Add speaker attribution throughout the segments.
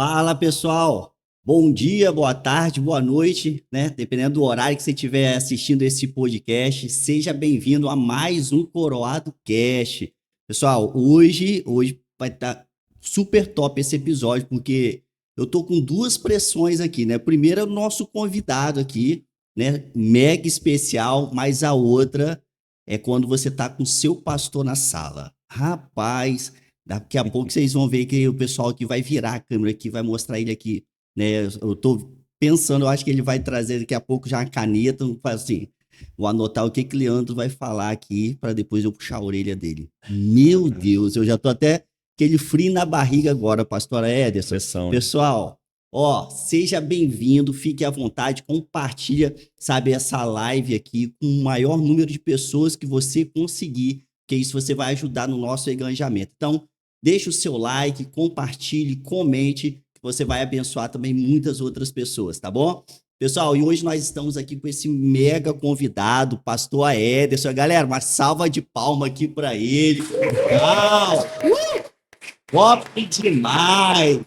Speaker 1: Fala, pessoal. Bom dia, boa tarde, boa noite, né? Dependendo do horário que você estiver assistindo esse podcast, seja bem-vindo a mais um Coroado Cast. Pessoal, hoje vai estar super top esse episódio, porque eu tô com duas pressões aqui, né? Primeiro é o nosso convidado aqui, né? Mega especial, mas a outra é quando você tá com seu pastor na sala. Rapaz, daqui a pouco vocês vão ver que o pessoal aqui vai virar a câmera aqui, vai mostrar ele aqui, né? Eu tô pensando, eu acho que ele vai trazer daqui a pouco já uma caneta, assim, vou anotar o que que Leandro vai falar aqui para depois eu puxar a orelha dele. Meu Deus, eu já tô até aquele frio na barriga agora, pastora Ederson.
Speaker 2: Pressão, né?
Speaker 1: Pessoal, ó, seja bem-vindo, fique à vontade, compartilha, sabe, essa live aqui com o maior número de pessoas que você conseguir, que isso você vai ajudar no nosso engajamento. Então, deixe o seu like, compartilhe, comente, que você vai abençoar também muitas outras pessoas, tá bom? Pessoal, e hoje nós estamos aqui com esse mega convidado, pastor Ederson. Galera, uma salva de palma aqui para ele. Legal! Top demais!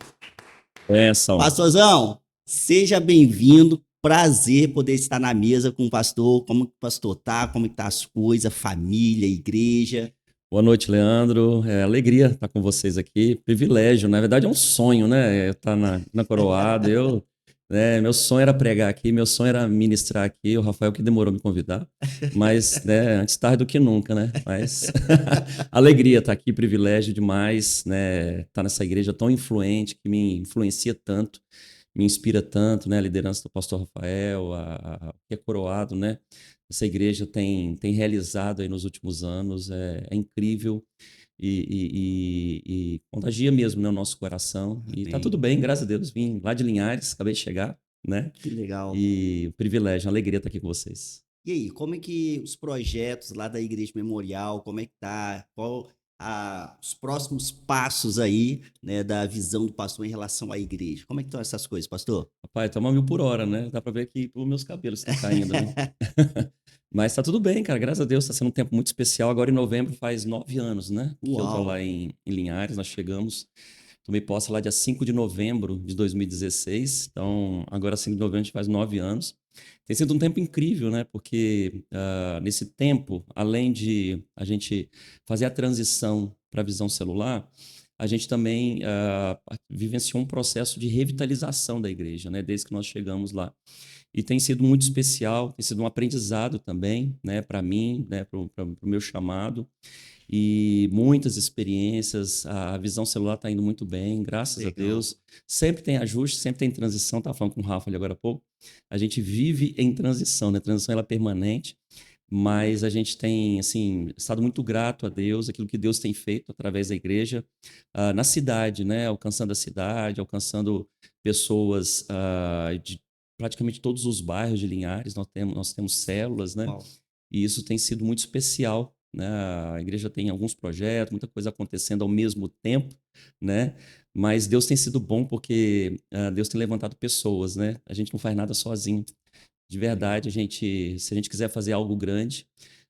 Speaker 2: Pressão.
Speaker 1: Pastorzão, seja bem-vindo. Prazer poder estar na mesa com o pastor. Como que o pastor tá? Como que tá as coisas, família, igreja?
Speaker 2: Boa noite, Leandro. É alegria estar com vocês aqui. Privilégio, na verdade é um sonho, né? Estar na Coroado. Meu sonho era pregar aqui, meu sonho era ministrar aqui. O Rafael que demorou me convidar, mas, né, antes tarde do que nunca, né? Mas alegria estar aqui, privilégio demais, né? Estar nessa igreja tão influente, que me influencia tanto, me inspira tanto, né? A liderança do pastor Rafael, que é coroado, né? Essa igreja tem realizado aí nos últimos anos, é incrível e contagia mesmo, né, o nosso coração. E tá tudo
Speaker 1: Amém.
Speaker 2: bem, graças a Deus. Vim lá de Linhares, acabei de chegar, né?
Speaker 1: Que legal.
Speaker 2: E privilégio, uma alegria estar aqui com vocês.
Speaker 1: E aí, como é que os projetos lá da Igreja Memorial, como é que tá? Qual os próximos passos aí, né, da visão do pastor em relação à igreja? Como é que estão essas coisas, pastor?
Speaker 2: Rapaz, tá 1.000 por hora, né? Dá pra ver aqui os meus cabelos estão caindo, né? Mas tá tudo bem, cara. Graças a Deus, tá sendo um tempo muito especial. Agora em novembro faz 9 anos, né? Que eu tô
Speaker 1: Uau,
Speaker 2: lá em Linhares, nós chegamos. Tomei posse lá dia 5 de novembro de 2016. Então, agora 5 de novembro a gente faz 9 anos. Tem sido um tempo incrível, né? Porque nesse tempo, além de a gente fazer a transição para a visão celular, a gente também vivenciou um processo de revitalização da igreja, né? Desde que nós chegamos lá. E tem sido muito especial, tem sido um aprendizado também, né? Para mim, né? Para o meu chamado e muitas experiências. A visão celular está indo muito bem, graças a
Speaker 1: legal.
Speaker 2: Deus. Sempre tem ajuste, sempre tem transição. Estava falando com o Rafa ali agora há pouco. A gente vive em transição, né? A transição ela é permanente, mas a gente tem assim estado muito grato a Deus, aquilo que Deus tem feito através da igreja na cidade, né? Alcançando a cidade, alcançando pessoas de praticamente todos os bairros de Linhares. Nós temos células, né?
Speaker 1: Uau,
Speaker 2: E isso tem sido muito especial, né? A igreja tem alguns projetos, muita coisa acontecendo ao mesmo tempo, né? Mas Deus tem sido bom porque Deus tem levantado pessoas, né? A gente não faz nada sozinho. De
Speaker 1: legal.
Speaker 2: verdade, se a gente quiser fazer algo grande,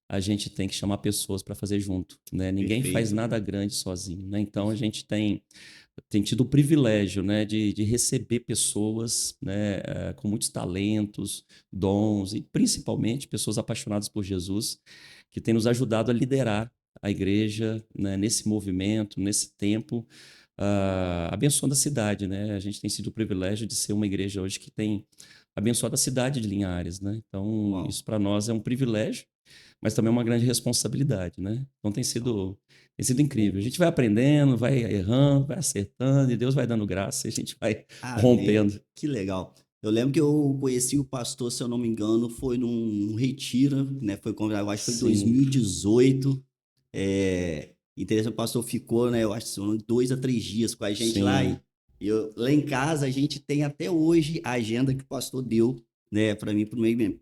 Speaker 2: a gente tem que chamar pessoas para fazer junto, né? Ninguém faz
Speaker 1: Perfeito.
Speaker 2: nada grande sozinho, né? Então a gente tem tido o privilégio, né, de receber pessoas, né, com muitos talentos, dons e principalmente pessoas apaixonadas por Jesus, que têm nos ajudado a liderar a igreja, né, nesse movimento, nesse tempo, abençoando a cidade, né? A gente tem sido o privilégio de ser uma igreja hoje que tem abençoado a cidade de Linhares, né? Então,
Speaker 1: Uau.
Speaker 2: isso para nós é um privilégio, mas também é uma grande responsabilidade, né? Então tem sido incrível. A gente vai aprendendo, vai errando, vai acertando, e Deus vai dando graça e a gente vai
Speaker 1: Amém.
Speaker 2: rompendo.
Speaker 1: Que legal. Eu lembro que eu conheci o pastor, se eu não me engano, foi num retiro, né? Foi convidado, eu acho que foi em
Speaker 2: Sim,
Speaker 1: 2018. Interessante, o pastor ficou, né? Eu acho que são 2 a 3 dias com a gente lá. E
Speaker 2: sim.
Speaker 1: lá em casa a gente tem até hoje a agenda que o pastor deu, né, para mim,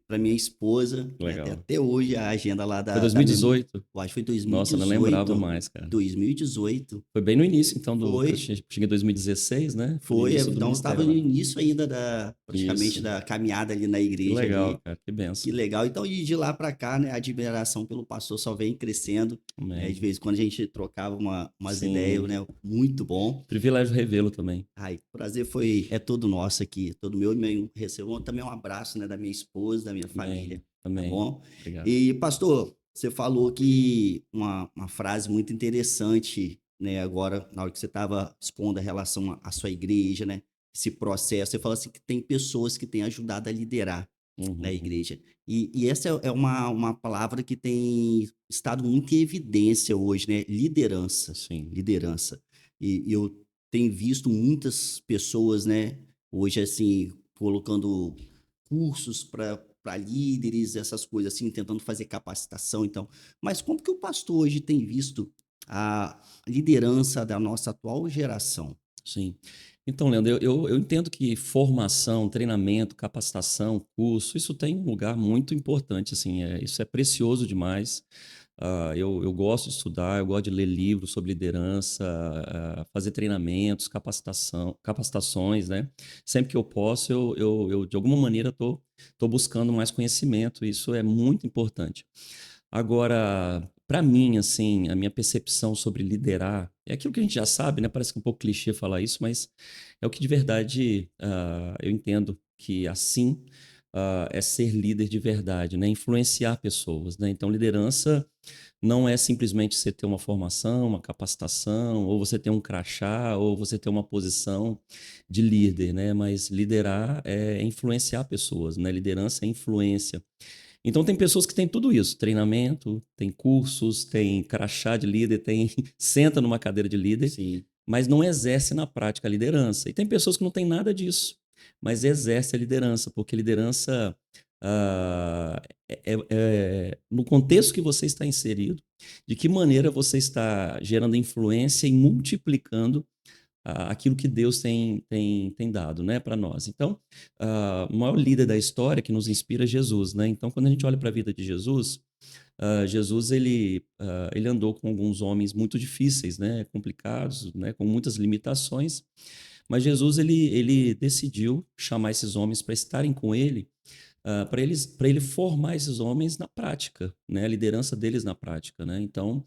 Speaker 1: para minha esposa, né, tem
Speaker 2: Legal.
Speaker 1: até hoje a agenda lá
Speaker 2: Foi
Speaker 1: da minha,
Speaker 2: 2018?
Speaker 1: eu acho que foi
Speaker 2: Nossa, eu não lembrava
Speaker 1: 2018,
Speaker 2: mais, cara.
Speaker 1: 2018,
Speaker 2: Foi bem no início, então, eu
Speaker 1: foi.
Speaker 2: cheguei em 2016, né? Foi no
Speaker 1: Foi,
Speaker 2: início do
Speaker 1: então estava
Speaker 2: ministério
Speaker 1: no
Speaker 2: lá.
Speaker 1: início ainda da, praticamente
Speaker 2: Isso.
Speaker 1: da caminhada ali na
Speaker 2: Que
Speaker 1: igreja
Speaker 2: legal,
Speaker 1: ali.
Speaker 2: cara. Que
Speaker 1: Que
Speaker 2: benção.
Speaker 1: legal. Então, e de lá para cá, né, a admiração pelo pastor só vem crescendo, né? De
Speaker 2: Amém.
Speaker 1: vez em quando a gente trocava umas ideias,
Speaker 2: Sim.
Speaker 1: né? Muito bom.
Speaker 2: Privilégio revê-lo também.
Speaker 1: Ai, o prazer é todo nosso aqui, todo meu. Recebo também um abraço, né, da minha esposa, da minha família,
Speaker 2: Amém.
Speaker 1: tá
Speaker 2: Amém.
Speaker 1: bom?
Speaker 2: Obrigado.
Speaker 1: E, pastor, você falou que uma frase muito interessante, né, agora, na hora que você estava expondo a relação à sua igreja, né, esse processo, você falou assim que tem pessoas que têm ajudado a liderar na
Speaker 2: Uhum.
Speaker 1: igreja. E essa é uma palavra que tem estado muito em evidência hoje, né? Liderança.
Speaker 2: Sim.
Speaker 1: Liderança. E eu tenho visto muitas pessoas, né, hoje, assim, colocando cursos para líderes, essas coisas assim, tentando fazer capacitação, então. Mas como que o pastor hoje tem visto a liderança da nossa atual geração?
Speaker 2: Sim. Então, Leandro, eu entendo que formação, treinamento, capacitação, curso, isso tem um lugar muito importante, assim, isso é precioso demais. Eu gosto de estudar, eu gosto de ler livros sobre liderança, fazer treinamentos, capacitações, né? Sempre que eu posso, eu de alguma maneira, tô buscando mais conhecimento, isso é muito importante. Agora, para mim, assim, a minha percepção sobre liderar é aquilo que a gente já sabe, né? Parece que é um pouco clichê falar isso, mas é o que de verdade eu entendo que assim é ser líder de verdade, né? Influenciar pessoas, né? Então, liderança não é simplesmente você ter uma formação, uma capacitação, ou você ter um crachá, ou você ter uma posição de líder, né? Mas liderar é influenciar pessoas, né? Liderança é influência. Então tem pessoas que têm tudo isso, treinamento, tem cursos, tem crachá de líder, tem senta numa cadeira de líder,
Speaker 1: Sim.
Speaker 2: mas não exerce na prática a liderança. E tem pessoas que não têm nada disso, mas exerce a liderança, porque liderança ah, no contexto que você está inserido, de que maneira você está gerando influência e multiplicando aquilo que Deus tem dado, né, para nós. Então, o maior líder da história que nos inspira é Jesus, né? Então, quando a gente olha para a vida de Jesus, Jesus ele andou com alguns homens muito difíceis, né, complicados, né, com muitas limitações, mas Jesus ele decidiu chamar esses homens para estarem com ele, para ele formar esses homens na prática, né? A liderança deles na prática, né? Então,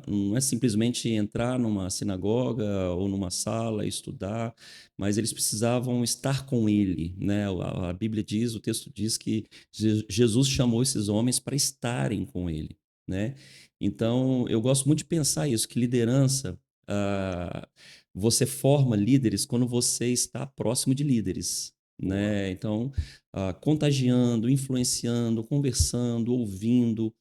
Speaker 2: não é simplesmente entrar numa sinagoga ou numa sala e estudar, mas eles precisavam estar com ele, né? A Bíblia diz, o texto diz que Jesus chamou esses homens para estarem com ele, né? Então, eu gosto muito de pensar isso, que liderança, você forma líderes quando você está próximo de líderes,
Speaker 1: Boa.
Speaker 2: né? Então, contagiando, influenciando, conversando, ouvindo,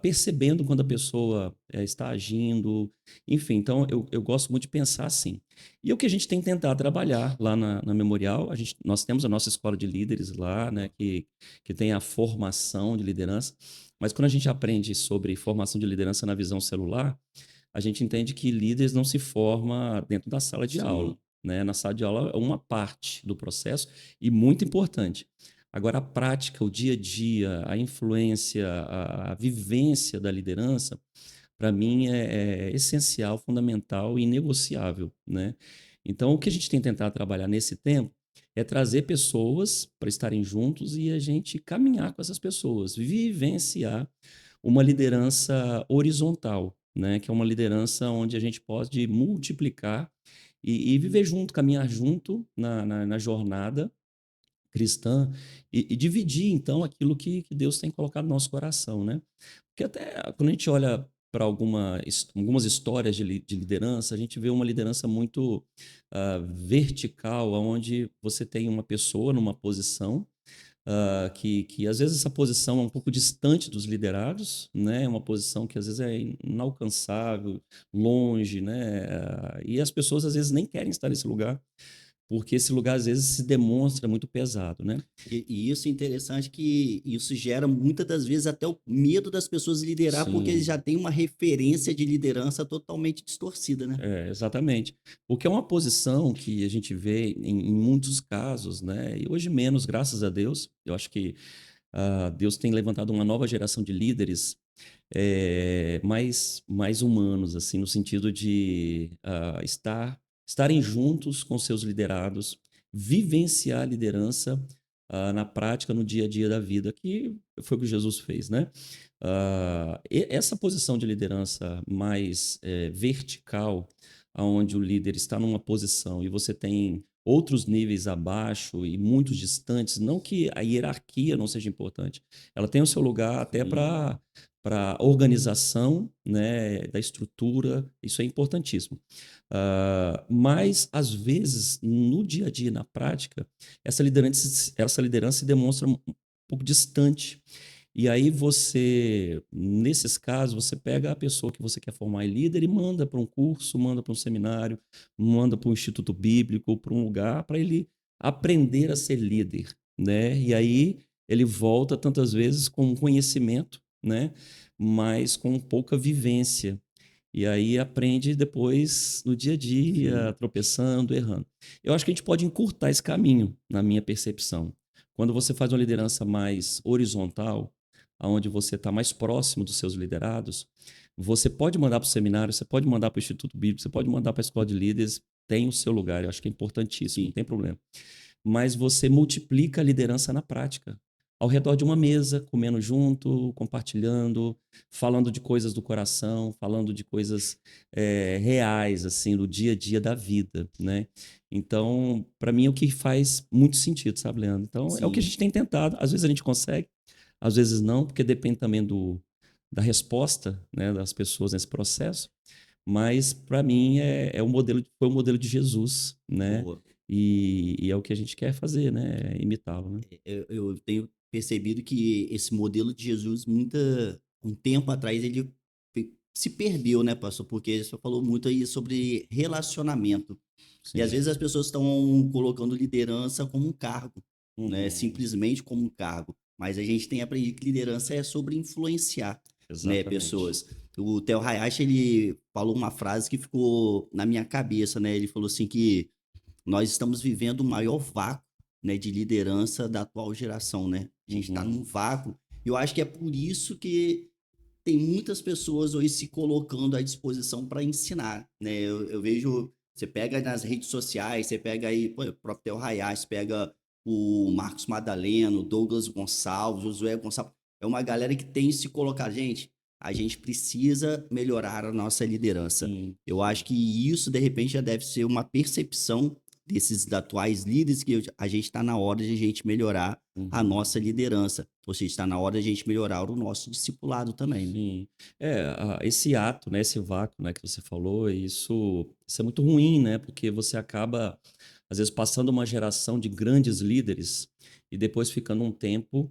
Speaker 2: percebendo quando a pessoa está agindo, enfim. Então, eu gosto muito de pensar assim. E é o que a gente tem tentado trabalhar lá na Memorial, nós temos a nossa escola de líderes lá, né, que tem a formação de liderança, mas quando a gente aprende sobre formação de liderança na visão celular, a gente entende que líderes não se forma dentro da sala de aula,
Speaker 1: Sim.
Speaker 2: né? Na sala de aula é uma parte do processo e muito importante. Agora, a prática, o dia a dia, a influência, a vivência da liderança, para mim é essencial, fundamental e inegociável, né? Então, o que a gente tem tentado trabalhar nesse tempo é trazer pessoas para estarem juntos e a gente caminhar com essas pessoas, vivenciar uma liderança horizontal, né? Que é uma liderança onde a gente pode multiplicar e viver junto, caminhar junto na jornada cristã e dividir, então, aquilo que Deus tem colocado no nosso coração, né? Porque até quando a gente olha para algumas histórias de liderança, a gente vê uma liderança muito vertical, onde você tem uma pessoa numa posição que às vezes essa posição é um pouco distante dos liderados, né? Uma posição que às vezes é inalcançável, longe, né? E as pessoas às vezes nem querem estar nesse lugar. porque esse lugar às vezes se demonstra muito pesado, né?
Speaker 1: E isso é interessante que isso gera muitas das vezes até o medo das pessoas liderar, porque eles
Speaker 2: Sim.
Speaker 1: já têm uma referência de liderança totalmente distorcida, né?
Speaker 2: É, exatamente. Porque é uma posição que a gente vê em muitos casos, né? E hoje menos, graças a Deus. Eu acho que Deus tem levantado uma nova geração de líderes mais humanos, assim, no sentido de estarem juntos com seus liderados, vivenciar a liderança na prática, no dia a dia da vida, que foi o que Jesus fez, né? Essa posição de liderança mais vertical, onde o líder está numa posição e você tem outros níveis abaixo e muito distantes, não que a hierarquia não seja importante, ela tem o seu lugar até
Speaker 1: Sim,
Speaker 2: para organização, né, da estrutura, isso é importantíssimo. Mas, às vezes, no dia a dia, na prática, essa liderança se demonstra um pouco distante. E aí nesses casos, você pega a pessoa que você quer formar em líder e manda para um curso, manda para um seminário, manda para um instituto bíblico, para um lugar, para ele aprender a ser líder, né? E aí ele volta tantas vezes com conhecimento, né? Mas com pouca vivência. E aí aprende depois no dia a dia,
Speaker 1: sim,
Speaker 2: tropeçando, errando. Eu acho que a gente pode encurtar esse caminho, na minha percepção. Quando você faz uma liderança mais horizontal, onde você está mais próximo dos seus liderados, você pode mandar para o seminário, você pode mandar para o Instituto Bíblico, você pode mandar para a escola de líderes, tem o seu lugar, eu acho que é importantíssimo, não
Speaker 1: sim.
Speaker 2: tem problema. Mas você multiplica a liderança na prática, ao redor de uma mesa, comendo junto, compartilhando, falando de coisas do coração, falando de coisas reais, assim, do dia a dia da vida, né? Então, para mim, é o que faz muito sentido, sabe, Leandro? Então, é o que a
Speaker 1: Sim.
Speaker 2: gente tem tentado. Às vezes a gente consegue, às vezes não, porque depende também da resposta, né, das pessoas nesse processo. Mas, para mim, foi o modelo de Jesus, né?
Speaker 1: Boa.
Speaker 2: E é o que a gente quer fazer, né? Imitá-lo, né?
Speaker 1: Eu tenho percebido que esse modelo de Jesus, um tempo atrás, ele se perdeu, né, pastor? Porque você falou muito aí sobre relacionamento. E às
Speaker 2: Sim.
Speaker 1: vezes as pessoas estão colocando liderança como um cargo, né?
Speaker 2: Uhum.
Speaker 1: Simplesmente como um cargo. Mas a gente tem aprendido que liderança é sobre influenciar, né,
Speaker 2: Exatamente.
Speaker 1: pessoas. O Theo Hayashi, ele falou uma frase que ficou na minha cabeça, né? Ele falou assim que nós estamos vivendo o maior vácuo, né, de liderança da atual geração, né? A gente está num
Speaker 2: Uhum.
Speaker 1: vácuo. E eu acho que é por isso que tem muitas pessoas hoje se colocando à disposição para ensinar, né? Eu vejo, você pega nas redes sociais, você pega aí, pô, o próprio Theo Hayashi, pega o Marcos Madaleno, Douglas Gonçalves, Josué Gonçalves, é uma galera que tem se colocado, gente, a gente precisa melhorar a nossa liderança.
Speaker 2: Sim,
Speaker 1: Eu acho
Speaker 2: sim.
Speaker 1: que isso, de repente, já deve ser uma percepção desses atuais líderes que a gente está na hora de a gente melhorar a
Speaker 2: Uhum.
Speaker 1: nossa liderança. Ou seja, está na hora de a gente melhorar o nosso discipulado também, né?
Speaker 2: Sim. Esse ato, né, esse vácuo, né, que você falou, isso é muito ruim, né, porque você acaba, às vezes, passando uma geração de grandes líderes e depois ficando um tempo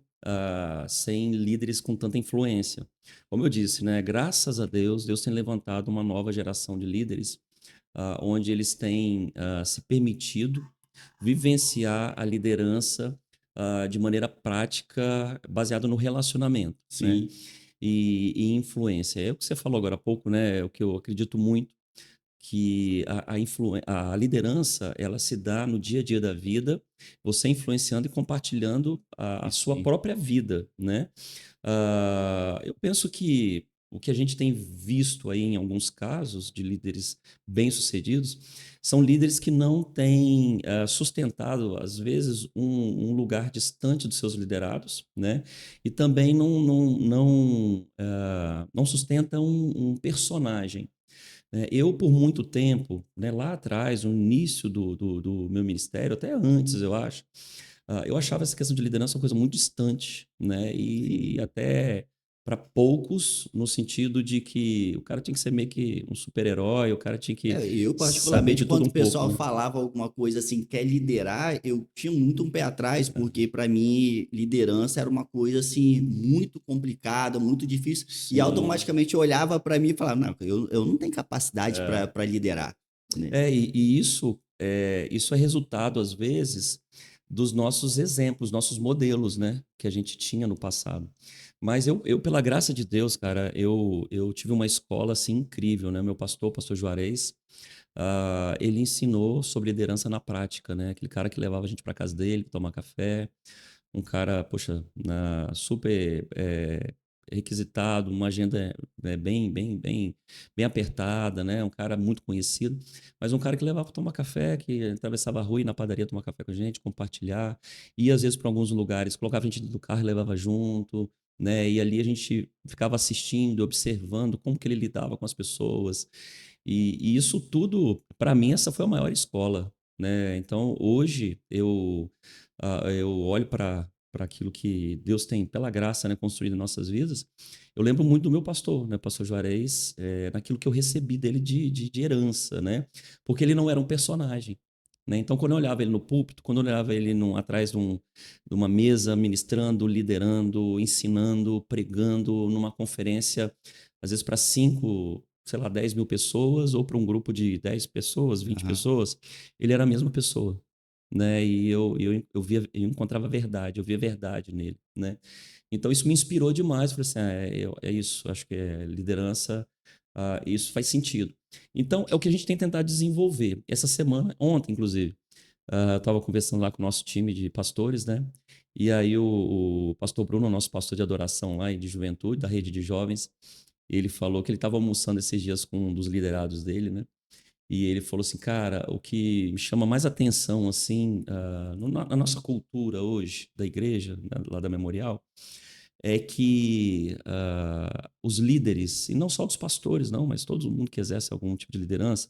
Speaker 2: sem líderes com tanta influência. Como eu disse, né, graças a Deus, Deus tem levantado uma nova geração de líderes onde eles têm se permitido vivenciar a liderança de maneira prática, baseada no relacionamento, né?
Speaker 1: Sim,
Speaker 2: E influência. É o que você falou agora há pouco, né? É o que eu acredito muito, que a liderança ela se dá no dia a dia da vida, você influenciando e compartilhando a
Speaker 1: isso
Speaker 2: sua
Speaker 1: sim.
Speaker 2: própria vida, né? Eu penso que o que a gente tem visto aí em alguns casos de líderes bem-sucedidos são líderes que não têm sustentado, às vezes, um lugar distante dos seus liderados, né? E também não sustentam um personagem, né? Eu, por muito tempo, né, lá atrás, no início do meu ministério, até antes, eu acho, eu achava essa questão de liderança uma coisa muito distante, né?
Speaker 1: Sim.
Speaker 2: E até para poucos, no sentido de que o cara tinha que ser meio que um super-herói, o cara tinha que
Speaker 1: Eu,
Speaker 2: saber
Speaker 1: particularmente,
Speaker 2: de tudo
Speaker 1: quando
Speaker 2: um
Speaker 1: o
Speaker 2: pouco,
Speaker 1: pessoal
Speaker 2: né?
Speaker 1: falava alguma coisa assim, quer liderar, eu tinha muito um pé atrás, porque para mim liderança era uma coisa assim muito complicada, muito difícil, e
Speaker 2: Sim.
Speaker 1: automaticamente eu olhava para mim e falava, não, eu não tenho capacidade
Speaker 2: É.
Speaker 1: para liderar, né?
Speaker 2: E isso isso é resultado, às vezes, dos nossos exemplos, nossos modelos, né, que a gente tinha no passado. Mas pela graça de Deus, cara, eu tive uma escola assim incrível, né? Meu pastor, pastor Juarez, ele ensinou sobre liderança na prática, né? Aquele cara que levava a gente para casa dele, tomar café, um cara, poxa, super requisitado, uma agenda bem apertada, né? Um cara muito conhecido, mas um cara que levava para tomar café, que atravessava a rua e ia na padaria tomar café com a gente, compartilhar, ia às vezes para alguns lugares, colocava a gente dentro do carro e levava junto, né? E ali a gente ficava assistindo, observando como que ele lidava com as pessoas. E isso tudo, para mim, essa foi a maior escola, né? Então, hoje eu olho para aquilo que Deus tem, pela graça, né, construído em nossas vidas. Eu lembro muito do meu pastor, né, pastor Juarez, naquilo que eu recebi dele de herança, né? Porque ele não era um personagem. Né? Então, quando eu olhava ele no púlpito, quando eu olhava ele atrás de uma mesa, ministrando, liderando, ensinando, pregando, numa conferência, às vezes para 5, sei lá, 10 mil pessoas, ou para um grupo de 10 pessoas, 20
Speaker 1: Aham.
Speaker 2: pessoas, ele era a mesma pessoa. Né? E eu encontrava verdade, eu via verdade nele. Né? Então, isso me inspirou demais. Eu falei assim: é isso, acho que é liderança, isso faz sentido. Então, é o que a gente tem tentado desenvolver. Essa semana, ontem, inclusive, eu estava conversando lá com o nosso time de pastores, né? E aí o pastor Bruno, nosso pastor de adoração lá e de juventude, da rede de jovens, ele falou que ele estava almoçando esses dias com um dos liderados dele, né? E ele falou assim, cara, o que me chama mais atenção, assim, na nossa cultura hoje, da igreja, né, lá da Memorial, é que os líderes, e não só os pastores, não, mas todo mundo que exerce algum tipo de liderança,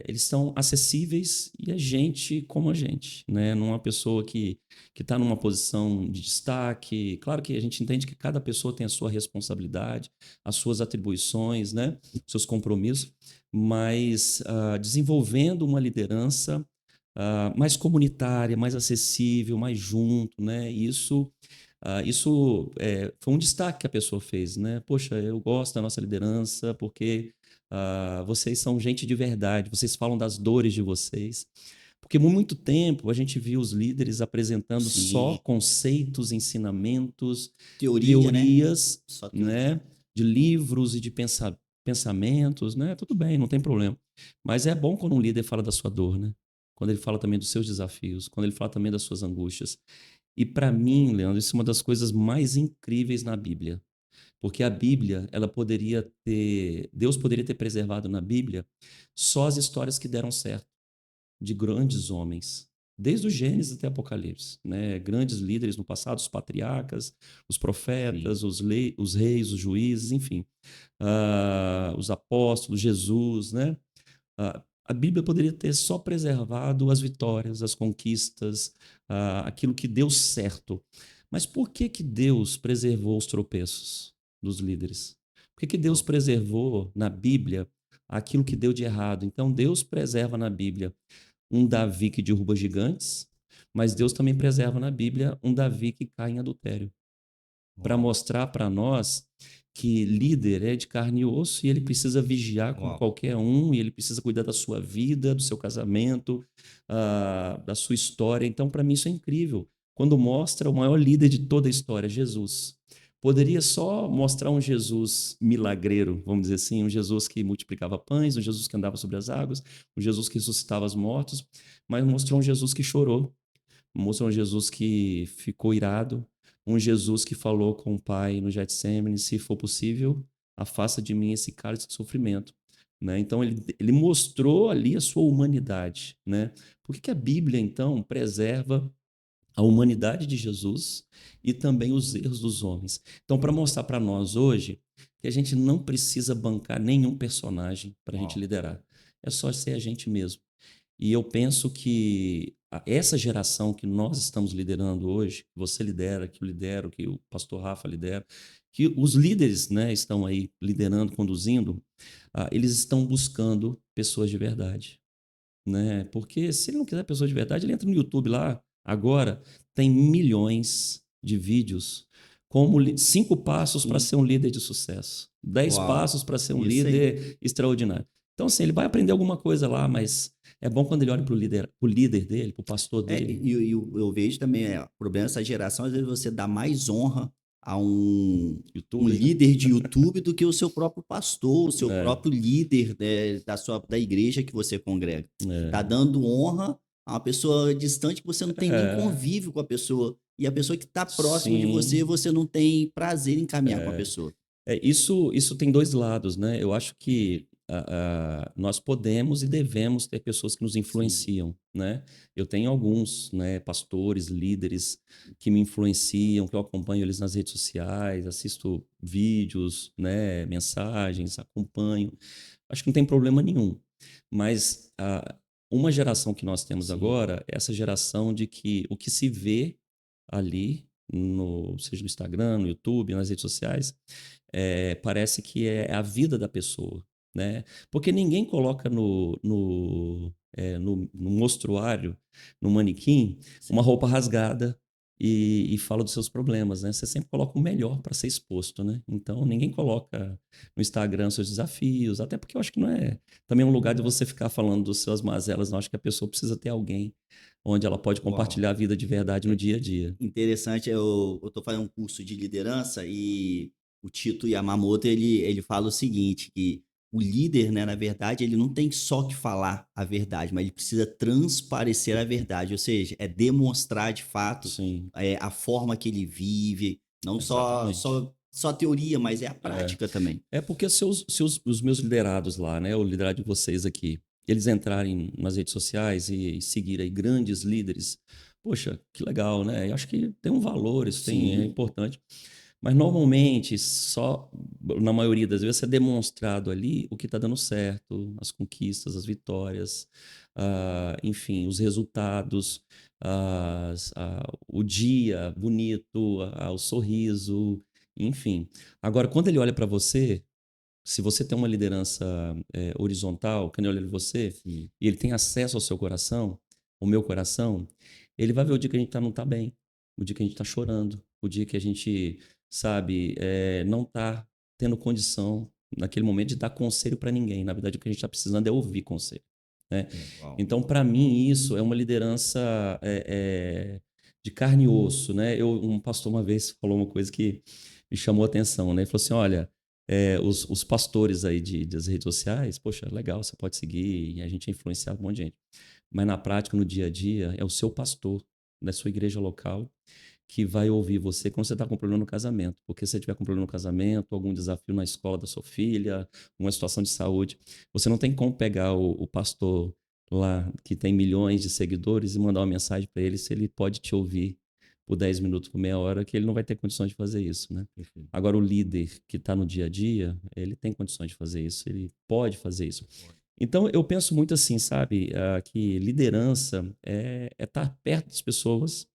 Speaker 2: eles são acessíveis e a gente como a gente, né? Não é uma pessoa que está numa posição de destaque. Claro que a gente entende que cada pessoa tem a sua responsabilidade, as suas atribuições, né? Seus compromissos, mas desenvolvendo uma liderança mais comunitária, mais acessível, mais junto, né? Isso foi um destaque que a pessoa fez, né? Poxa, eu gosto da nossa liderança porque vocês são gente de verdade, vocês falam das dores de vocês. Porque por muito tempo a gente viu os líderes apresentando só
Speaker 1: Sim.
Speaker 2: conceitos, ensinamentos,
Speaker 1: Teoria, né?
Speaker 2: teorias,
Speaker 1: Só teoria.
Speaker 2: né? De livros e de pensamentos, né? Tudo bem, não tem problema. Mas é bom quando um líder fala da sua dor, né? Quando ele fala também dos seus desafios, quando ele fala também das suas angústias. E para mim, Leandro, isso é uma das coisas mais incríveis na Bíblia. Porque a Bíblia, Deus poderia ter preservado na Bíblia só as histórias que deram certo, de grandes homens, desde o Gênesis até o Apocalipse, né? Grandes líderes no passado, os patriarcas, os
Speaker 1: Sim.
Speaker 2: profetas, os reis, os juízes, enfim, os apóstolos, Jesus, né? A Bíblia poderia ter só preservado as vitórias, as conquistas, aquilo que deu certo. Mas por que que Deus preservou os tropeços dos líderes? Por que que Deus
Speaker 1: Pô.
Speaker 2: preservou na Bíblia aquilo que deu de errado? Então Deus preserva na Bíblia um Davi que derruba gigantes, mas Deus também preserva na Bíblia um Davi que cai em adultério, para
Speaker 1: Uau.
Speaker 2: mostrar para nós que líder é de carne e osso e ele precisa vigiar como
Speaker 1: Uau.
Speaker 2: qualquer um, e ele precisa cuidar da sua vida, do seu casamento, da sua história. Então, para mim, isso é incrível. Quando mostra o maior líder de toda a história, Jesus. Poderia só mostrar um Jesus milagreiro, vamos dizer assim, um Jesus que multiplicava pães, um Jesus que andava sobre as águas, um Jesus que ressuscitava os mortos, mas mostrou um Jesus que chorou, mostrou um Jesus que ficou irado, um Jesus que falou com o Pai no Getsêmani, se for possível, afasta de mim esse cálice de sofrimento. Né? Então, ele mostrou ali a sua humanidade. Né? Por que que a Bíblia, então, preserva a humanidade de Jesus e também os erros dos homens? Então, para mostrar para nós hoje que a gente não precisa bancar nenhum personagem para a gente
Speaker 1: Uau.
Speaker 2: liderar. É só ser a gente mesmo. E eu penso que essa geração que nós estamos liderando hoje, que você lidera, que eu lidero, que o pastor Rafa lidera, que os líderes, né, estão aí liderando, conduzindo, eles estão buscando pessoas de verdade. Né? Porque se ele não quiser pessoa de verdade, ele entra no YouTube lá, agora tem milhões de vídeos como 5 passos para
Speaker 1: Sim.
Speaker 2: ser um líder de sucesso, 10
Speaker 1: Uau.
Speaker 2: passos para ser um
Speaker 1: Isso aí.
Speaker 2: líder extraordinário. Então, assim, ele vai aprender alguma coisa lá, mas é bom quando ele olha pro líder dele, pro pastor
Speaker 1: E
Speaker 2: dele.
Speaker 1: eu vejo também, o problema dessa geração, às vezes você dá mais honra a um
Speaker 2: YouTuber, né?
Speaker 1: líder de YouTube do que o seu próprio pastor, o seu
Speaker 2: É,
Speaker 1: próprio líder, né, da igreja que você congrega. Você está
Speaker 2: é,
Speaker 1: dando honra a uma pessoa distante que você não tem nem
Speaker 2: é,
Speaker 1: convívio com a pessoa. E a pessoa que está próxima de você,
Speaker 2: sim.
Speaker 1: você não tem prazer em caminhar com a pessoa.
Speaker 2: Isso tem dois lados, né? Eu acho que nós podemos e devemos ter pessoas que nos
Speaker 1: Sim.
Speaker 2: influenciam, né? Eu tenho alguns, né, pastores, líderes que me influenciam, que eu acompanho eles nas redes sociais, assisto vídeos, né, mensagens, acompanho. Acho que não tem problema nenhum. Mas uma geração que nós temos
Speaker 1: Sim.
Speaker 2: agora é essa geração de que o que se vê ali, seja no Instagram, no YouTube, nas redes sociais, parece que é a vida da pessoa, né? Porque ninguém coloca no mostruário, no manequim, uma
Speaker 1: Sim.
Speaker 2: roupa rasgada e fala dos seus problemas, né? Você sempre coloca o melhor para ser exposto, né? Então ninguém coloca no Instagram seus desafios, até porque eu acho que não é também um lugar de você ficar falando dos seus mazelas, não. Acho que a pessoa precisa ter alguém onde ela pode
Speaker 1: Uau.
Speaker 2: compartilhar a vida de verdade no dia a dia.
Speaker 1: Interessante, eu estou fazendo um curso de liderança e o Tito Yamamoto ele fala o seguinte, que o líder, né, na verdade, ele não tem só que falar a verdade, mas ele precisa transparecer a verdade, ou seja, é demonstrar de fato
Speaker 2: Sim,
Speaker 1: a forma que ele vive, não
Speaker 2: exatamente.
Speaker 1: só teoria, mas é a
Speaker 2: É,
Speaker 1: prática também.
Speaker 2: é porque se os meus liderados lá, né, o liderado de vocês aqui, eles entrarem nas redes sociais e seguir aí grandes líderes, poxa, que legal, né? Eu acho que tem um valor, isso tem, é
Speaker 1: Sim,
Speaker 2: importante. Mas normalmente, só na maioria das vezes, é demonstrado ali o que está dando certo, as conquistas, as vitórias, enfim, os resultados, o dia bonito, o sorriso, enfim. Agora, quando ele olha para você, se você tem uma liderança horizontal, quando ele olha para você
Speaker 1: sim.
Speaker 2: e ele tem acesso ao seu coração, ao meu coração, ele vai ver o dia que a gente não está bem, o dia que a gente está chorando, o dia que a gente, sabe, não está tendo condição naquele momento de dar conselho para ninguém. Na verdade, o que a gente está precisando é ouvir conselho, né?
Speaker 1: Uau.
Speaker 2: Então, para mim, isso é uma liderança de carne e osso, né? Um pastor uma vez falou uma coisa que me chamou a atenção, né? Ele falou assim, olha, os pastores aí das redes sociais, poxa, legal, você pode seguir e a gente é influenciado um monte de gente. Mas na prática, no dia a dia, é o seu pastor da sua igreja local que vai ouvir você quando você está com problema no casamento. Porque se você tiver com problema no casamento, algum desafio na escola da sua filha, uma situação de saúde, você não tem como pegar o pastor lá que tem milhões de seguidores e mandar uma mensagem para ele se ele pode te ouvir por 10 minutos, por meia hora, que ele não vai ter condições de fazer isso, né?
Speaker 1: Perfeito.
Speaker 2: Agora, o líder que está no dia a dia, ele tem condições de fazer isso, ele pode fazer isso. Então, eu penso muito assim, sabe, que liderança é estar perto das pessoas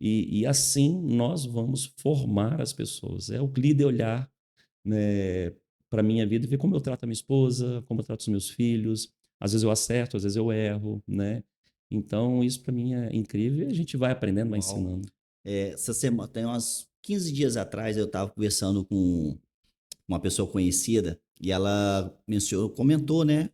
Speaker 2: e assim nós vamos formar as pessoas. É o líder olhar, né, para a minha vida e ver como eu trato a minha esposa, como eu trato os meus filhos. Às vezes eu acerto, às vezes eu erro, né? Então, isso para mim é incrível e a gente vai aprendendo, vai
Speaker 1: Uau.
Speaker 2: ensinando.
Speaker 1: Essa semana, tem uns 15 dias atrás, eu estava conversando com uma pessoa conhecida e ela comentou, né,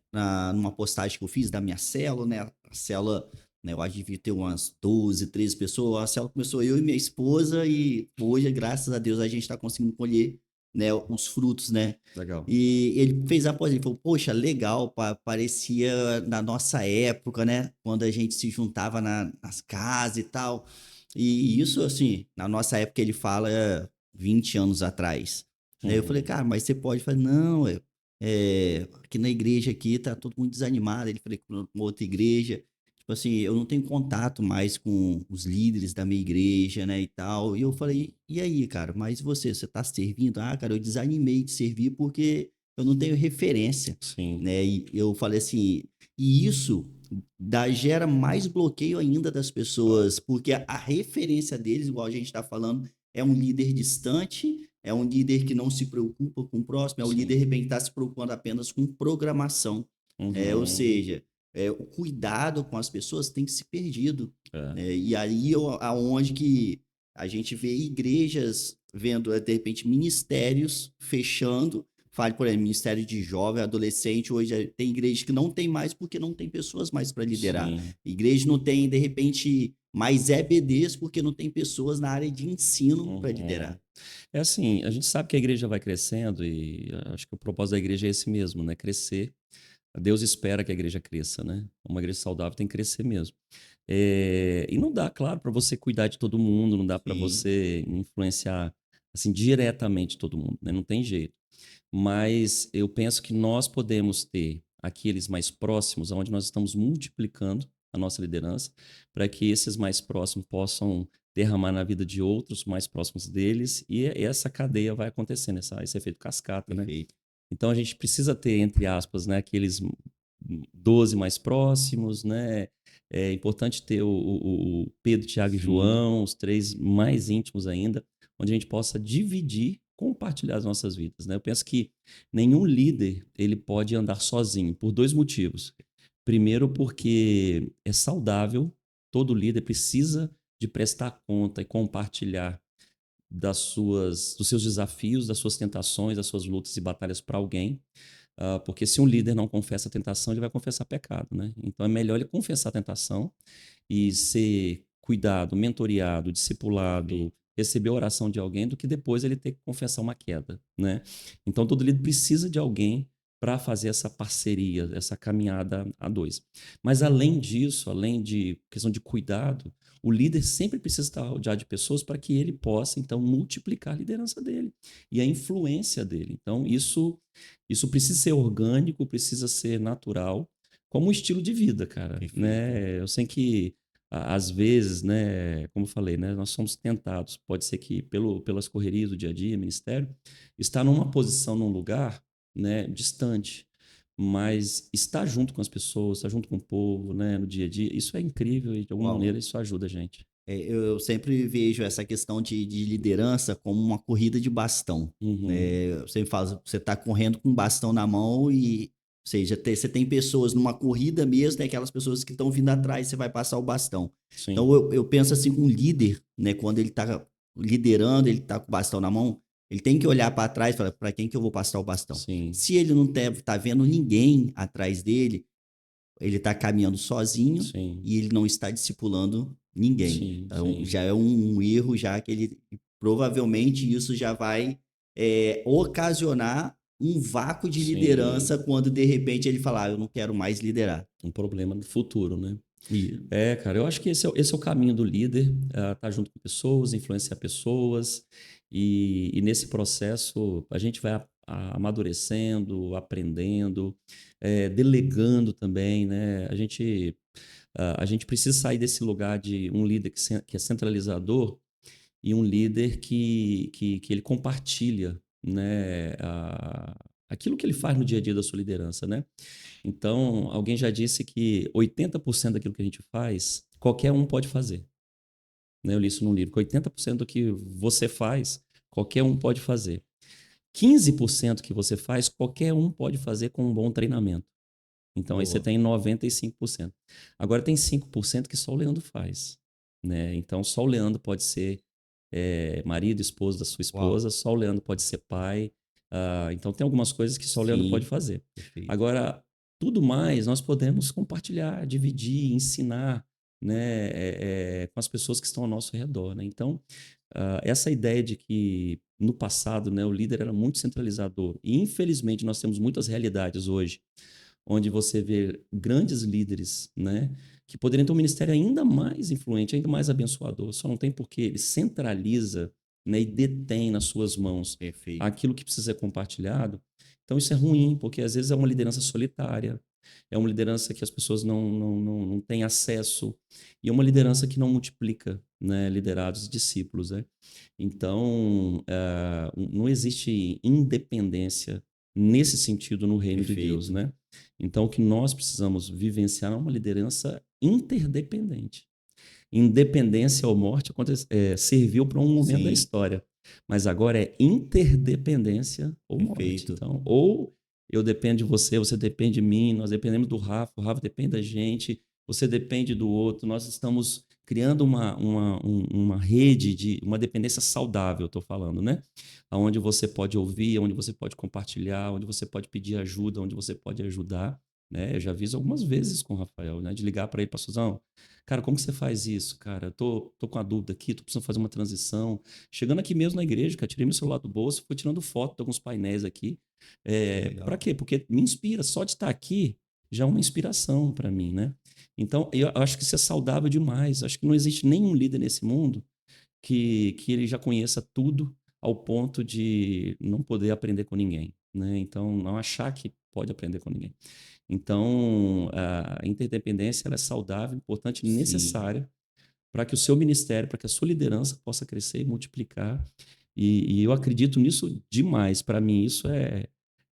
Speaker 1: numa postagem que eu fiz da minha célula, né, a célula, né, eu acho que devia ter umas 12, 13 pessoas, a célula começou eu e minha esposa e hoje, graças a Deus, a gente está conseguindo colher, né, os frutos, né,
Speaker 2: Legal.
Speaker 1: e ele fez a postagem, ele falou, poxa, legal, parecia na nossa época, né, quando a gente se juntava nas casas e tal, e isso, assim, na nossa época ele fala 20 anos atrás. Aí eu falei,
Speaker 2: Uhum.
Speaker 1: cara, mas você pode falar, não, aqui na igreja aqui tá todo mundo desanimado. Ele falei, com uma outra igreja, tipo assim, eu não tenho contato mais com os líderes da minha igreja, né, e tal. E eu falei, e aí, cara, mas você tá servindo? Ah, cara, eu desanimei de servir porque eu não tenho referência,
Speaker 2: Sim.
Speaker 1: né? E eu falei assim, e isso gera mais bloqueio ainda das pessoas, porque a referência deles, igual a gente está falando, é um líder distante, é um líder que não se preocupa com o próximo, é o líder
Speaker 2: Sim.
Speaker 1: de repente está se preocupando apenas com programação. Ou
Speaker 2: Uhum.
Speaker 1: seja, o cuidado com as pessoas tem que se perdido.
Speaker 2: É.
Speaker 1: E aí aonde que a gente vê igrejas vendo, de repente, ministérios fechando fale, por exemplo, Ministério de Jovem, Adolescente, hoje tem igreja que não tem mais porque não tem pessoas mais para liderar.
Speaker 2: Sim.
Speaker 1: Igreja não tem, de repente, mais EBDs porque não tem pessoas na área de ensino para
Speaker 2: Uhum.
Speaker 1: liderar.
Speaker 2: É assim, a gente sabe que a igreja vai crescendo e acho que o propósito da igreja é esse mesmo, né? Crescer. Deus espera que a igreja cresça, né? Uma igreja saudável tem que crescer mesmo. E não dá, claro, para você cuidar de todo mundo, não dá para
Speaker 1: Sim,
Speaker 2: você influenciar assim diretamente todo mundo, né? Não tem jeito. Mas eu penso que nós podemos ter aqueles mais próximos, onde nós estamos multiplicando a nossa liderança, para que esses mais próximos possam derramar na vida de outros mais próximos deles, e essa cadeia vai acontecendo, esse efeito cascata, né?
Speaker 1: perfeito.
Speaker 2: Então a gente precisa ter, entre aspas, né, aqueles 12 mais próximos, né? É importante ter o Pedro, Tiago e
Speaker 1: Sim,
Speaker 2: João, os três mais íntimos ainda, onde a gente possa dividir, compartilhar as nossas vidas, né? Eu penso que nenhum líder ele pode andar sozinho por dois motivos. Primeiro, porque é saudável, todo líder precisa de prestar conta e compartilhar dos seus desafios, das suas tentações, das suas lutas e batalhas para alguém. Porque se um líder não confessa a tentação, ele vai confessar pecado, né? Então é melhor ele confessar a tentação e ser cuidado, mentoreado, discipulado,
Speaker 1: perfeito.
Speaker 2: receber a oração de alguém, do que depois ele ter que confessar uma queda, né? Então todo líder precisa de alguém para fazer essa parceria, essa caminhada a dois. Mas além disso, além de questão de cuidado, o líder sempre precisa estar rodeado de pessoas para que ele possa então multiplicar a liderança dele e a influência dele. Então isso precisa ser orgânico, precisa ser natural, como um estilo de vida, cara,
Speaker 1: Perfeito.
Speaker 2: né? Eu sei que às vezes, né, como eu falei, né, nós somos tentados, pode ser que pelas correrias do dia a dia, ministério, estar numa posição, num lugar, né, distante, mas estar junto com as pessoas, estar junto com o povo, né, no dia a dia, isso é incrível e de alguma
Speaker 1: Uau.
Speaker 2: maneira isso ajuda a gente.
Speaker 1: Eu sempre vejo essa questão de liderança como uma corrida de bastão.
Speaker 2: Uhum,
Speaker 1: Né? Eu sempre falo, você está correndo com um bastão na mão e, ou seja, você tem pessoas numa corrida mesmo, né? Aquelas pessoas que estão vindo atrás, você vai passar o bastão. Então,
Speaker 2: sim,
Speaker 1: eu penso assim, um líder, né? Quando ele está liderando, ele está com o bastão na mão, ele tem que olhar para trás e falar, para quem que eu vou passar o bastão?
Speaker 2: sim,
Speaker 1: Se ele não tá vendo ninguém atrás dele, ele está caminhando sozinho
Speaker 2: sim,
Speaker 1: e ele não está discipulando ninguém.
Speaker 2: sim,
Speaker 1: Então,
Speaker 2: sim,
Speaker 1: já é um erro, já que ele provavelmente isso já vai ocasionar um vácuo de
Speaker 2: sim,
Speaker 1: liderança quando de repente ele falar, eu não quero mais liderar.
Speaker 2: um problema no futuro, né?
Speaker 1: E,
Speaker 2: Cara, eu acho que esse é o caminho do líder, tá junto com pessoas, influenciar pessoas, e nesse processo a gente vai amadurecendo, aprendendo, delegando também, né? A gente precisa sair desse lugar de um líder que é centralizador e um líder que ele compartilha, né, aquilo que ele faz no dia a dia da sua liderança, né? Então, alguém já disse que 80% daquilo que a gente faz, qualquer um pode fazer. Né? Eu li isso num livro, que 80% do que você faz, qualquer um pode fazer. 15% que você faz, qualquer um pode fazer com um bom treinamento. Então, aí você
Speaker 1: boa.
Speaker 2: tem 95%. Agora, tem 5% que só o Leandro faz. Né? Então, só o Leandro pode ser marido, esposo da sua
Speaker 1: Uau.
Speaker 2: esposa, só o Leandro pode ser pai. Então, tem algumas coisas que só o Leandro pode
Speaker 1: Sim,
Speaker 2: fazer.
Speaker 1: perfeito.
Speaker 2: Agora, tudo mais nós podemos compartilhar, dividir, ensinar, né, com as pessoas que estão ao nosso redor. Né? Então, essa ideia de que no passado, né, o líder era muito centralizador, e infelizmente nós temos muitas realidades hoje onde você vê grandes líderes, né, que poderiam ter um ministério ainda mais influente, ainda mais abençoador. Só não tem porque ele centraliza, né, e detém nas suas mãos
Speaker 1: Perfeito.
Speaker 2: aquilo que precisa ser compartilhado. Então isso é ruim, porque às vezes é uma liderança solitária, é uma liderança que as pessoas não têm acesso, e é uma liderança que não multiplica, né, liderados e discípulos. Né? Então, não existe independência nesse sentido no reino de Deus.
Speaker 1: Perfeito.
Speaker 2: Né? Então, o que nós precisamos vivenciar é uma liderança interdependente. Independência ou morte serviu para um momento da
Speaker 1: Sim,
Speaker 2: história, mas agora é interdependência ou morte.
Speaker 1: perfeito.
Speaker 2: Então, ou eu dependo de você, você depende de mim, nós dependemos do Rafa, o Rafa depende da gente, você depende do outro, nós estamos criando uma rede de uma dependência saudável, eu estou falando, né? Onde você pode ouvir, onde você pode compartilhar, onde você pode pedir ajuda, onde você pode ajudar, né? Eu já vi isso algumas vezes com o Rafael, né? De ligar para ele, pastorzão, cara, como que você faz isso, cara? Eu tô com a dúvida aqui, tô precisando fazer uma transição. Chegando aqui mesmo na igreja, cara, tirei meu celular do bolso, fui tirando foto de alguns painéis aqui. Para
Speaker 1: Legal.
Speaker 2: quê? Porque me inspira, só de estar aqui já é uma inspiração para mim, né? Então, eu acho que isso é saudável demais. Acho que não existe nenhum líder nesse mundo que ele já conheça tudo ao ponto de não poder aprender com ninguém, né? Então, não achar que pode aprender com ninguém. Então, a interdependência ela é saudável, importante,
Speaker 1: Sim.
Speaker 2: necessária para que o seu ministério, para que a sua liderança possa crescer e multiplicar. E eu acredito nisso demais. Para mim, isso é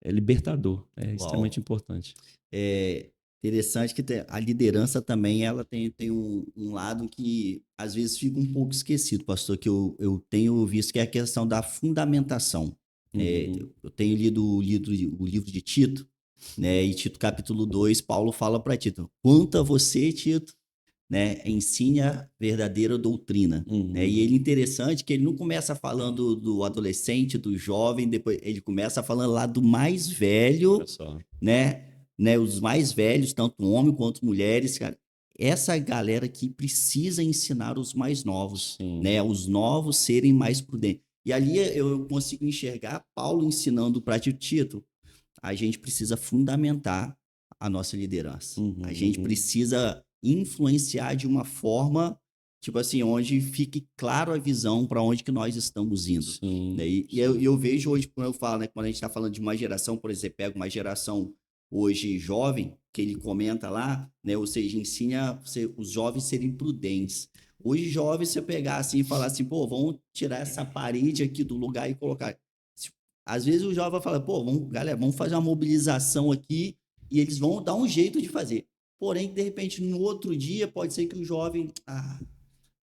Speaker 2: libertador, é extremamente
Speaker 1: Uau.
Speaker 2: importante.
Speaker 1: É interessante que a liderança também ela tem um lado que às vezes fica um pouco esquecido, pastor, que eu tenho visto que é a questão da fundamentação.
Speaker 2: Uhum,
Speaker 1: Eu tenho lido o livro de Tito, né? E Tito capítulo 2 Paulo fala para Tito: quanto a você, Tito, né, ensine a verdadeira doutrina. Né? E
Speaker 2: uhum.
Speaker 1: ele interessante que ele não começa falando do adolescente, do jovem, depois ele começa falando lá do mais
Speaker 2: Olha
Speaker 1: velho,
Speaker 2: só.
Speaker 1: né, os mais velhos, tanto homem quanto mulheres, cara. Essa galera que precisa ensinar os mais novos,
Speaker 2: Sim,
Speaker 1: né, os novos serem mais prudentes. E ali eu consigo enxergar Paulo ensinando para Tito, a gente precisa fundamentar a nossa liderança. A gente
Speaker 2: uhum,
Speaker 1: precisa influenciar de uma forma, tipo assim, onde fique claro a visão para onde que nós estamos indo.
Speaker 2: sim,
Speaker 1: Né? E
Speaker 2: sim,
Speaker 1: eu vejo hoje, como eu falo, né, quando a gente está falando de uma geração, por exemplo, pega uma geração hoje jovem, que ele comenta lá, né, ou seja, ensina os jovens serem prudentes. Hoje, jovens, você pegar assim e falar assim, pô, vamos tirar essa parede aqui do lugar e colocar. Às vezes o jovem vai falar, pô, vamos, galera, vamos fazer uma mobilização aqui e eles vão dar um jeito de fazer. Porém, de repente, no outro dia, pode ser que o jovem,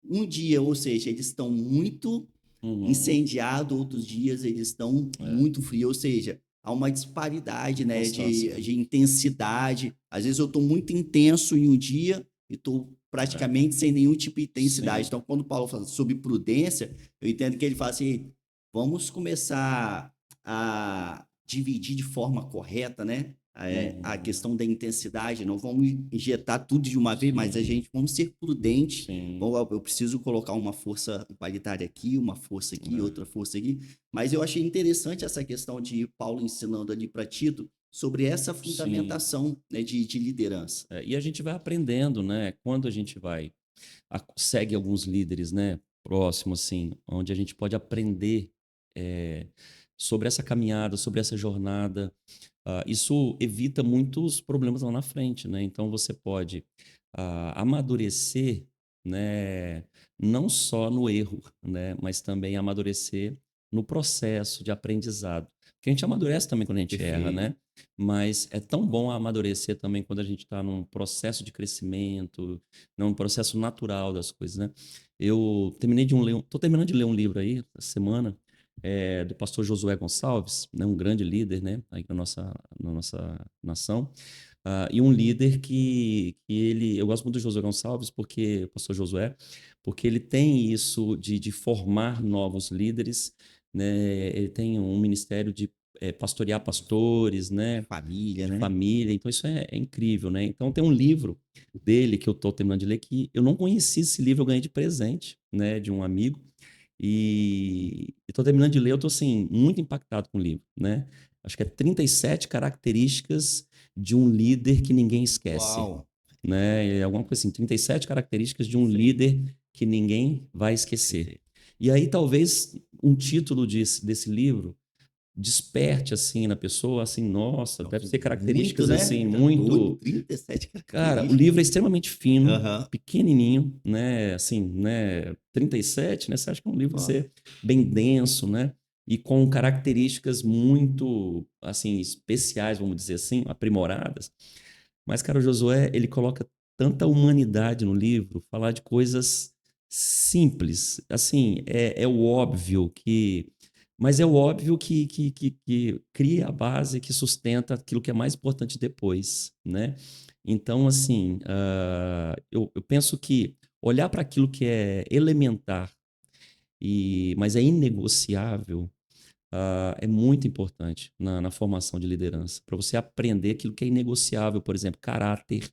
Speaker 1: um dia, ou seja, eles estão muito
Speaker 2: uhum,
Speaker 1: incendiados, outros dias eles estão
Speaker 2: é,
Speaker 1: muito frios, ou seja, há uma disparidade, né,
Speaker 2: constância.
Speaker 1: de intensidade. Às vezes eu estou muito intenso em um dia e estou
Speaker 2: É,
Speaker 1: praticamente sem nenhum tipo de intensidade.
Speaker 2: sim,
Speaker 1: Então, quando o Paulo fala sobre prudência, eu entendo que ele fala assim, vamos começar a dividir de forma correta, né? A
Speaker 2: uhum,
Speaker 1: questão da intensidade, não vamos injetar tudo de uma vez, mas a
Speaker 2: sim,
Speaker 1: gente vamos ser prudentes.
Speaker 2: sim,
Speaker 1: Bom, eu preciso colocar uma força igualitária aqui, uma força aqui,
Speaker 2: é,
Speaker 1: outra força aqui. Mas eu achei interessante essa questão de Paulo ensinando ali para Tito sobre essa
Speaker 2: sim.
Speaker 1: fundamentação, né, de liderança.
Speaker 2: E a gente vai aprendendo, né? Quando a gente vai, segue alguns líderes, né? Próximo, assim, onde a gente pode aprender é, sobre essa caminhada, sobre essa jornada. Isso evita muitos problemas lá na frente, né? Então você pode amadurecer, né? Não só no erro, né? Mas também amadurecer no processo de aprendizado. Porque a gente amadurece também quando a gente erra,
Speaker 1: Perfeito.
Speaker 2: né? Mas é tão bom amadurecer também quando a gente está num processo de crescimento, num processo natural das coisas, né? Eu terminei de tô terminando de ler um livro aí, essa semana, do pastor Josué Gonçalves, né? Um grande líder, né? Aí na nossa nação. E um líder que ele... Eu gosto muito do Josué Gonçalves, porque, o pastor Josué, porque ele tem isso de formar novos líderes, né? Ele tem um ministério de pastorear pastores,
Speaker 1: De
Speaker 2: né?
Speaker 1: família,
Speaker 2: De
Speaker 1: né?
Speaker 2: família. Então, isso é incrível, né? Então, tem um livro dele que eu estou terminando de ler que eu não conheci esse livro, eu ganhei de presente, né? De um amigo. E estou terminando de ler, eu estou, assim, muito impactado com o livro, né? Acho que é 37 características de um líder que ninguém esquece,
Speaker 1: Uau!
Speaker 2: né? É alguma coisa assim, 37 características de um
Speaker 1: Sim.
Speaker 2: líder que ninguém vai esquecer.
Speaker 1: Esqueci.
Speaker 2: E aí, talvez, um título desse livro desperte assim na pessoa, assim, nossa, deve ser
Speaker 1: Muito,
Speaker 2: características
Speaker 1: né?
Speaker 2: assim
Speaker 1: Tá doido,
Speaker 2: muito.
Speaker 1: 37
Speaker 2: Cara, o livro é
Speaker 1: características.
Speaker 2: extremamente fino,
Speaker 1: Aham.
Speaker 2: pequenininho, né? Assim, né? 37, né? Você acha que é um livro que
Speaker 1: Ó,
Speaker 2: ser bem denso, né? E com características muito, assim, especiais, vamos dizer assim, aprimoradas. Mas, cara, o Josué, ele coloca tanta humanidade no livro, falar de coisas simples. Assim, é o óbvio que. Mas é o óbvio que cria a base, que sustenta aquilo que é mais importante depois, né? Então, assim, eu penso que olhar para aquilo que é elementar, mas é inegociável, é muito importante na formação de liderança, para você aprender aquilo que é inegociável, por exemplo, caráter.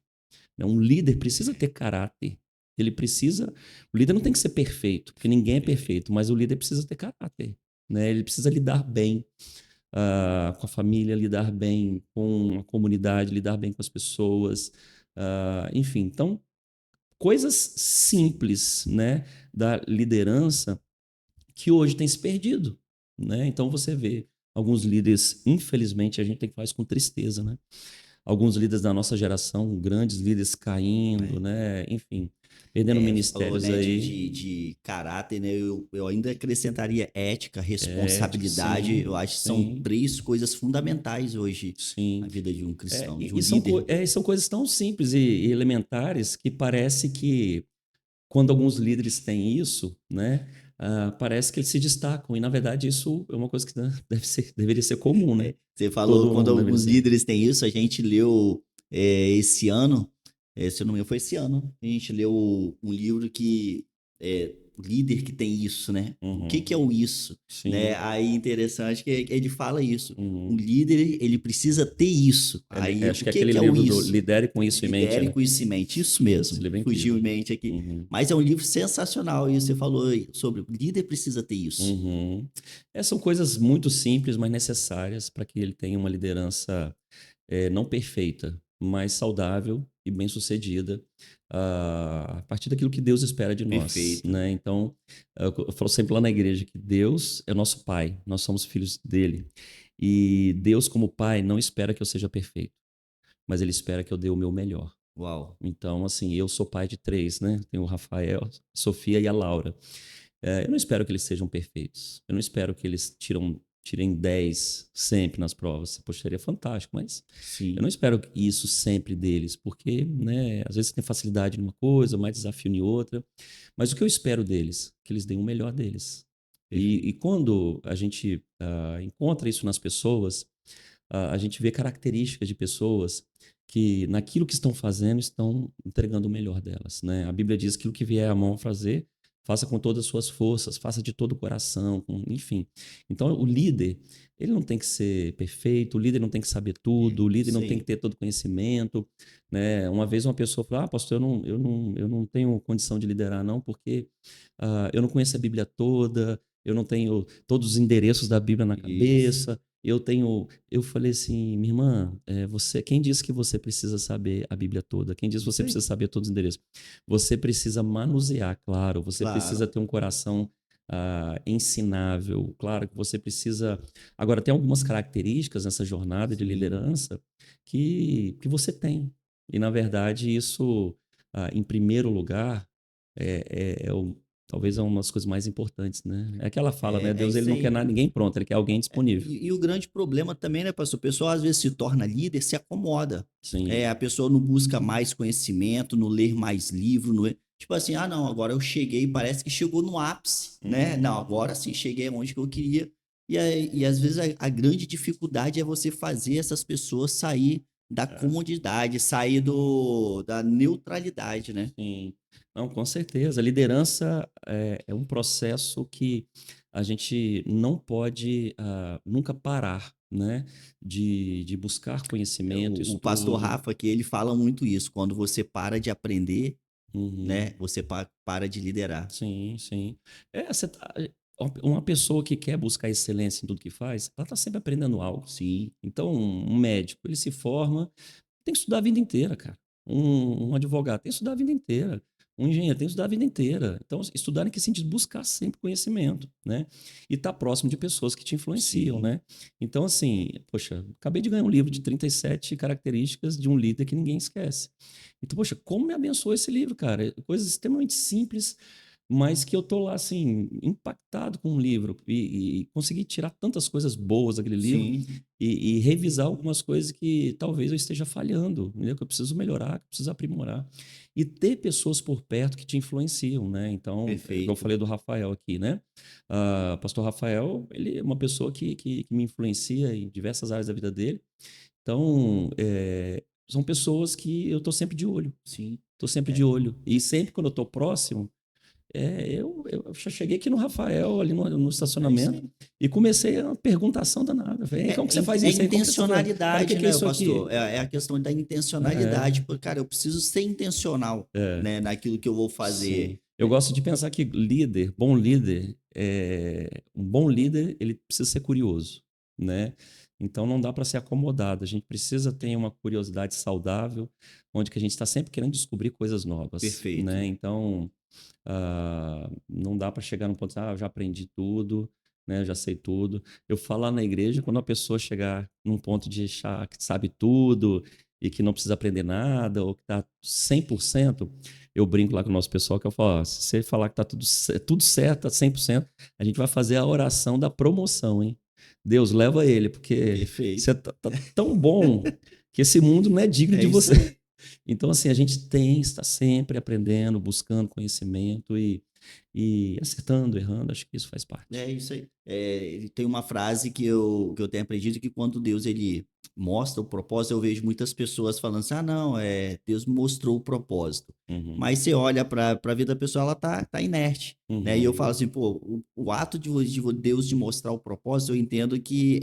Speaker 2: Né? Um líder precisa ter caráter. Ele precisa. O líder não tem que ser perfeito, porque ninguém é perfeito, mas o líder precisa ter caráter. Né? Ele precisa lidar bem com a família, lidar bem com a comunidade, lidar bem com as pessoas. Enfim, então, coisas simples, né, da liderança que hoje tem se perdido. Né? Então, você vê alguns líderes, infelizmente, a gente tem que falar isso com tristeza, né? Alguns líderes da nossa geração, grandes líderes caindo,
Speaker 1: É.
Speaker 2: né? Enfim, perdendo
Speaker 1: Falou,
Speaker 2: ministérios
Speaker 1: né,
Speaker 2: aí.
Speaker 1: de caráter, né? Eu ainda acrescentaria ética,
Speaker 2: Ética,
Speaker 1: responsabilidade. Eu
Speaker 2: sim,
Speaker 1: acho que são
Speaker 2: sim,
Speaker 1: três coisas fundamentais hoje
Speaker 2: sim.
Speaker 1: na vida de um
Speaker 2: É,
Speaker 1: cristão, de
Speaker 2: e,
Speaker 1: um
Speaker 2: e são,
Speaker 1: líder.
Speaker 2: são coisas tão simples e elementares que parece que quando alguns líderes têm isso, né? Parece que eles se destacam. E, na verdade, isso é uma coisa que né, deveria ser comum, né?
Speaker 1: Você falou,
Speaker 2: Todo
Speaker 1: quando
Speaker 2: mundo deveria
Speaker 1: alguns
Speaker 2: ser.
Speaker 1: líderes têm isso, a gente leu esse ano, se eu não me engano, foi esse ano, a gente leu um livro que o líder que tem isso, né? O que que é
Speaker 2: Uhum,
Speaker 1: o isso, né?
Speaker 2: sim.
Speaker 1: Aí interessante que ele fala isso. Um
Speaker 2: Uhum.
Speaker 1: líder, ele precisa ter isso. Aí,
Speaker 2: Acho
Speaker 1: o
Speaker 2: que é
Speaker 1: que
Speaker 2: aquele
Speaker 1: que é o
Speaker 2: livro do
Speaker 1: isso?
Speaker 2: Lidere com isso em mente,
Speaker 1: Lidere
Speaker 2: né?
Speaker 1: com isso em mente. Isso
Speaker 2: Esse
Speaker 1: mesmo.
Speaker 2: livro é
Speaker 1: Fugiu em
Speaker 2: incrível.
Speaker 1: mente aqui.
Speaker 2: Uhum.
Speaker 1: Mas é um livro sensacional. E você falou aí sobre o líder precisa ter isso.
Speaker 2: Uhum. São coisas muito simples, mas necessárias para que ele tenha uma liderança não perfeita, mas saudável e bem-sucedida, a partir daquilo que Deus espera de nós.
Speaker 1: Perfeito.
Speaker 2: Né? Então, eu falo sempre lá na igreja que Deus é nosso Pai, nós somos filhos dele. E Deus, como Pai, não espera que eu seja perfeito, mas Ele espera que eu dê o meu melhor.
Speaker 1: Uau.
Speaker 2: Então, assim, eu sou pai de três, né? Tenho o Rafael, a Sofia e a Laura. Eu não espero que eles sejam perfeitos. Eu não espero que eles tirem 10 sempre nas provas. Poxa, seria fantástico, mas eu não
Speaker 1: Sim.
Speaker 2: espero isso sempre deles, porque, né, às vezes tem facilidade em uma coisa, mais desafio em outra. Mas o que eu espero deles? Que eles deem o melhor deles. E
Speaker 1: Perfeito.
Speaker 2: quando a gente encontra isso nas pessoas, a gente vê características de pessoas que, naquilo que estão fazendo, estão entregando o melhor delas. Né? A Bíblia diz que aquilo que vier à mão fazer, faça com todas as suas forças, faça de todo o coração, enfim. Então, o líder, ele não tem que ser perfeito, o líder não tem que saber tudo, o líder não tem que
Speaker 1: Sim.
Speaker 2: ter todo conhecimento. Né? Uma vez uma pessoa falou, pastor, eu não tenho condição de liderar não, porque eu não conheço a Bíblia toda, eu não tenho todos os endereços da Bíblia na
Speaker 1: Isso.
Speaker 2: cabeça, eu falei assim, minha irmã, quem disse que você precisa saber a Bíblia toda? Quem disse que
Speaker 1: Isso
Speaker 2: você
Speaker 1: aí.
Speaker 2: precisa saber todos os endereços? Você precisa manusear, claro, você precisa
Speaker 1: Claro.
Speaker 2: ter um coração ensinável, claro que você precisa. Agora, tem algumas características nessa jornada de
Speaker 1: Sim.
Speaker 2: liderança que você tem. E, na verdade, isso, em primeiro lugar, talvez é uma das coisas mais importantes, né? É que ela fala, né?
Speaker 1: É
Speaker 2: Deus ele
Speaker 1: isso
Speaker 2: não quer
Speaker 1: aí.
Speaker 2: ninguém pronto, ele quer alguém disponível.
Speaker 1: E o grande problema também, né, pastor? O pessoal às vezes se torna líder, se acomoda.
Speaker 2: Sim.
Speaker 1: A pessoa não busca mais conhecimento, não ler mais livro, não tipo assim, ah, não, agora eu cheguei, parece que chegou no ápice, né? Não,
Speaker 2: Uhum.
Speaker 1: agora sim cheguei onde que eu queria. E às vezes a grande dificuldade é você fazer essas pessoas sair da
Speaker 2: É,
Speaker 1: comodidade, sair da neutralidade, né?
Speaker 2: sim. Não, com certeza. A liderança é um processo que a gente não pode nunca parar, né? De buscar conhecimento,
Speaker 1: O pastor
Speaker 2: estudo.
Speaker 1: Rafa, que ele fala muito isso, quando você para de aprender,
Speaker 2: Uhum.
Speaker 1: né? Você para de liderar.
Speaker 2: Sim, sim. Uma pessoa que quer buscar excelência em tudo que faz, ela está sempre aprendendo algo.
Speaker 1: Sim,
Speaker 2: Então, um médico, ele se forma, tem que estudar a vida inteira, cara. Um advogado tem que estudar a vida inteira. Um engenheiro tem que estudar a vida inteira. Então, estudar em que sentido? Buscar sempre conhecimento, né? E estar próximo de pessoas que te influenciam,
Speaker 1: sim,
Speaker 2: né? Então, assim, poxa, acabei de ganhar um livro de 37 características de um líder que ninguém esquece. Então, poxa, como me abençoou esse livro, cara? Coisas extremamente simples, mas que eu tô lá, assim, impactado com o livro e consegui tirar tantas coisas boas daquele livro
Speaker 1: sim,
Speaker 2: e revisar algumas coisas que talvez eu esteja falhando, entendeu? Que eu preciso melhorar, que eu preciso aprimorar. E ter pessoas por perto que te influenciam, né? Então, eu
Speaker 1: perfeito.
Speaker 2: falei do Rafael aqui, né? Pastor Rafael, ele é uma pessoa que me influencia em diversas áreas da vida dele. Então, são pessoas que eu estou sempre de olho.
Speaker 1: Sim.
Speaker 2: Estou sempre de olho. E sempre quando eu estou próximo, eu já cheguei aqui no Rafael, ali no
Speaker 1: É isso
Speaker 2: estacionamento,
Speaker 1: aí.
Speaker 2: e comecei a perguntação danada. Vem, como que você faz
Speaker 1: É
Speaker 2: isso aí? Como que você faz? Cara, o
Speaker 1: intencionalidade,
Speaker 2: que é
Speaker 1: né,
Speaker 2: isso
Speaker 1: pastor?
Speaker 2: aqui?
Speaker 1: É a questão da intencionalidade. Pô, cara, eu preciso ser intencional,
Speaker 2: É,
Speaker 1: né, naquilo que eu vou
Speaker 2: sim.
Speaker 1: fazer.
Speaker 2: Eu gosto de pensar que bom líder, um bom líder, ele precisa ser curioso, né? Então não dá para ser acomodado. A gente precisa ter uma curiosidade saudável, onde que a gente está sempre querendo descobrir coisas novas,
Speaker 1: Perfeito.
Speaker 2: né? Então não dá para chegar num ponto, eu já aprendi tudo, né? Eu já sei tudo. Eu falo lá na igreja, quando a pessoa chegar num ponto de achar que sabe tudo e que não precisa aprender nada, ou que está 100%, eu brinco lá com o nosso pessoal, que eu falo, se você falar que está tudo certo, tá 100%, a gente vai fazer a oração da promoção, hein? Deus, leva ele, porque você
Speaker 1: Perfeito.
Speaker 2: tá tão bom que esse mundo não é digno
Speaker 1: É
Speaker 2: de
Speaker 1: isso
Speaker 2: você.
Speaker 1: aí.
Speaker 2: Então, assim, a gente tem, está sempre aprendendo, buscando conhecimento e acertando, errando, acho que isso faz parte.
Speaker 1: É isso aí. Ele tem uma frase que eu tenho aprendido que quando Deus ele mostra o propósito, eu vejo muitas pessoas falando assim: ah, não, Deus me mostrou o propósito.
Speaker 2: Uhum,
Speaker 1: Mas você olha para a vida da pessoa, ela tá inerte. Né? E eu
Speaker 2: uhum,
Speaker 1: falo assim, pô, o ato de Deus de mostrar o propósito, eu entendo que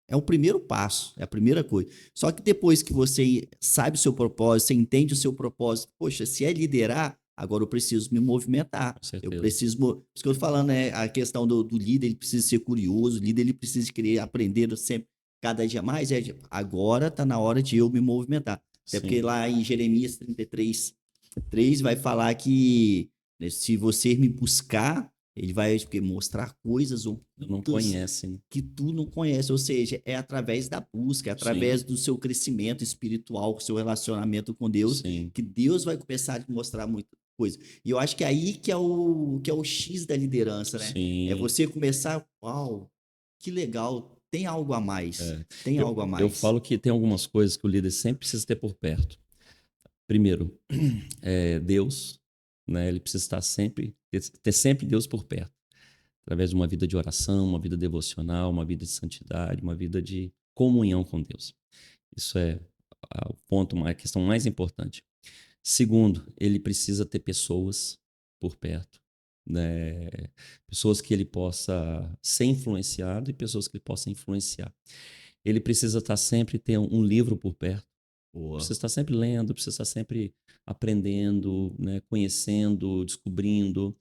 Speaker 1: é o primeiro passo, é a primeira coisa. Só que depois que você sabe o seu propósito, você entende o seu propósito, poxa, se é liderar, agora eu preciso me movimentar.
Speaker 2: com
Speaker 1: Eu
Speaker 2: certeza.
Speaker 1: preciso. Por isso que eu tô falando, né? A questão do líder, ele precisa ser curioso, o líder ele precisa querer aprender sempre, cada dia mais. Agora está na hora de eu me movimentar. Até porque
Speaker 2: Sim.
Speaker 1: lá em Jeremias 33:3 vai falar que, né, se você me buscar, ele vai mostrar coisas
Speaker 2: Não
Speaker 1: ocultas
Speaker 2: conhece, né?
Speaker 1: que tu não conhece. Ou seja, é através da busca, é
Speaker 2: Sim,
Speaker 1: através do seu crescimento espiritual, seu relacionamento com Deus,
Speaker 2: sim,
Speaker 1: que Deus vai começar a te mostrar muita coisa. E eu acho que é aí que é o X da liderança, né? É
Speaker 2: sim.
Speaker 1: você começar, uau, que legal, tem algo a mais.
Speaker 2: É.
Speaker 1: Tem
Speaker 2: Eu,
Speaker 1: algo a
Speaker 2: eu
Speaker 1: mais.
Speaker 2: falo que tem algumas coisas que o líder sempre precisa ter por perto. Primeiro, Deus, né? Ele precisa estar sempre, ter sempre Deus por perto, através de uma vida de oração, uma vida devocional, uma vida de santidade, uma vida de comunhão com Deus. Isso é o ponto, a questão mais importante. Segundo, ele precisa ter pessoas por perto, né? Pessoas que ele possa ser influenciado e pessoas que ele possa influenciar. Ele precisa estar sempre ter um livro por perto,
Speaker 1: Boa.
Speaker 2: precisa estar sempre lendo, precisa estar sempre aprendendo, né? Conhecendo, descobrindo.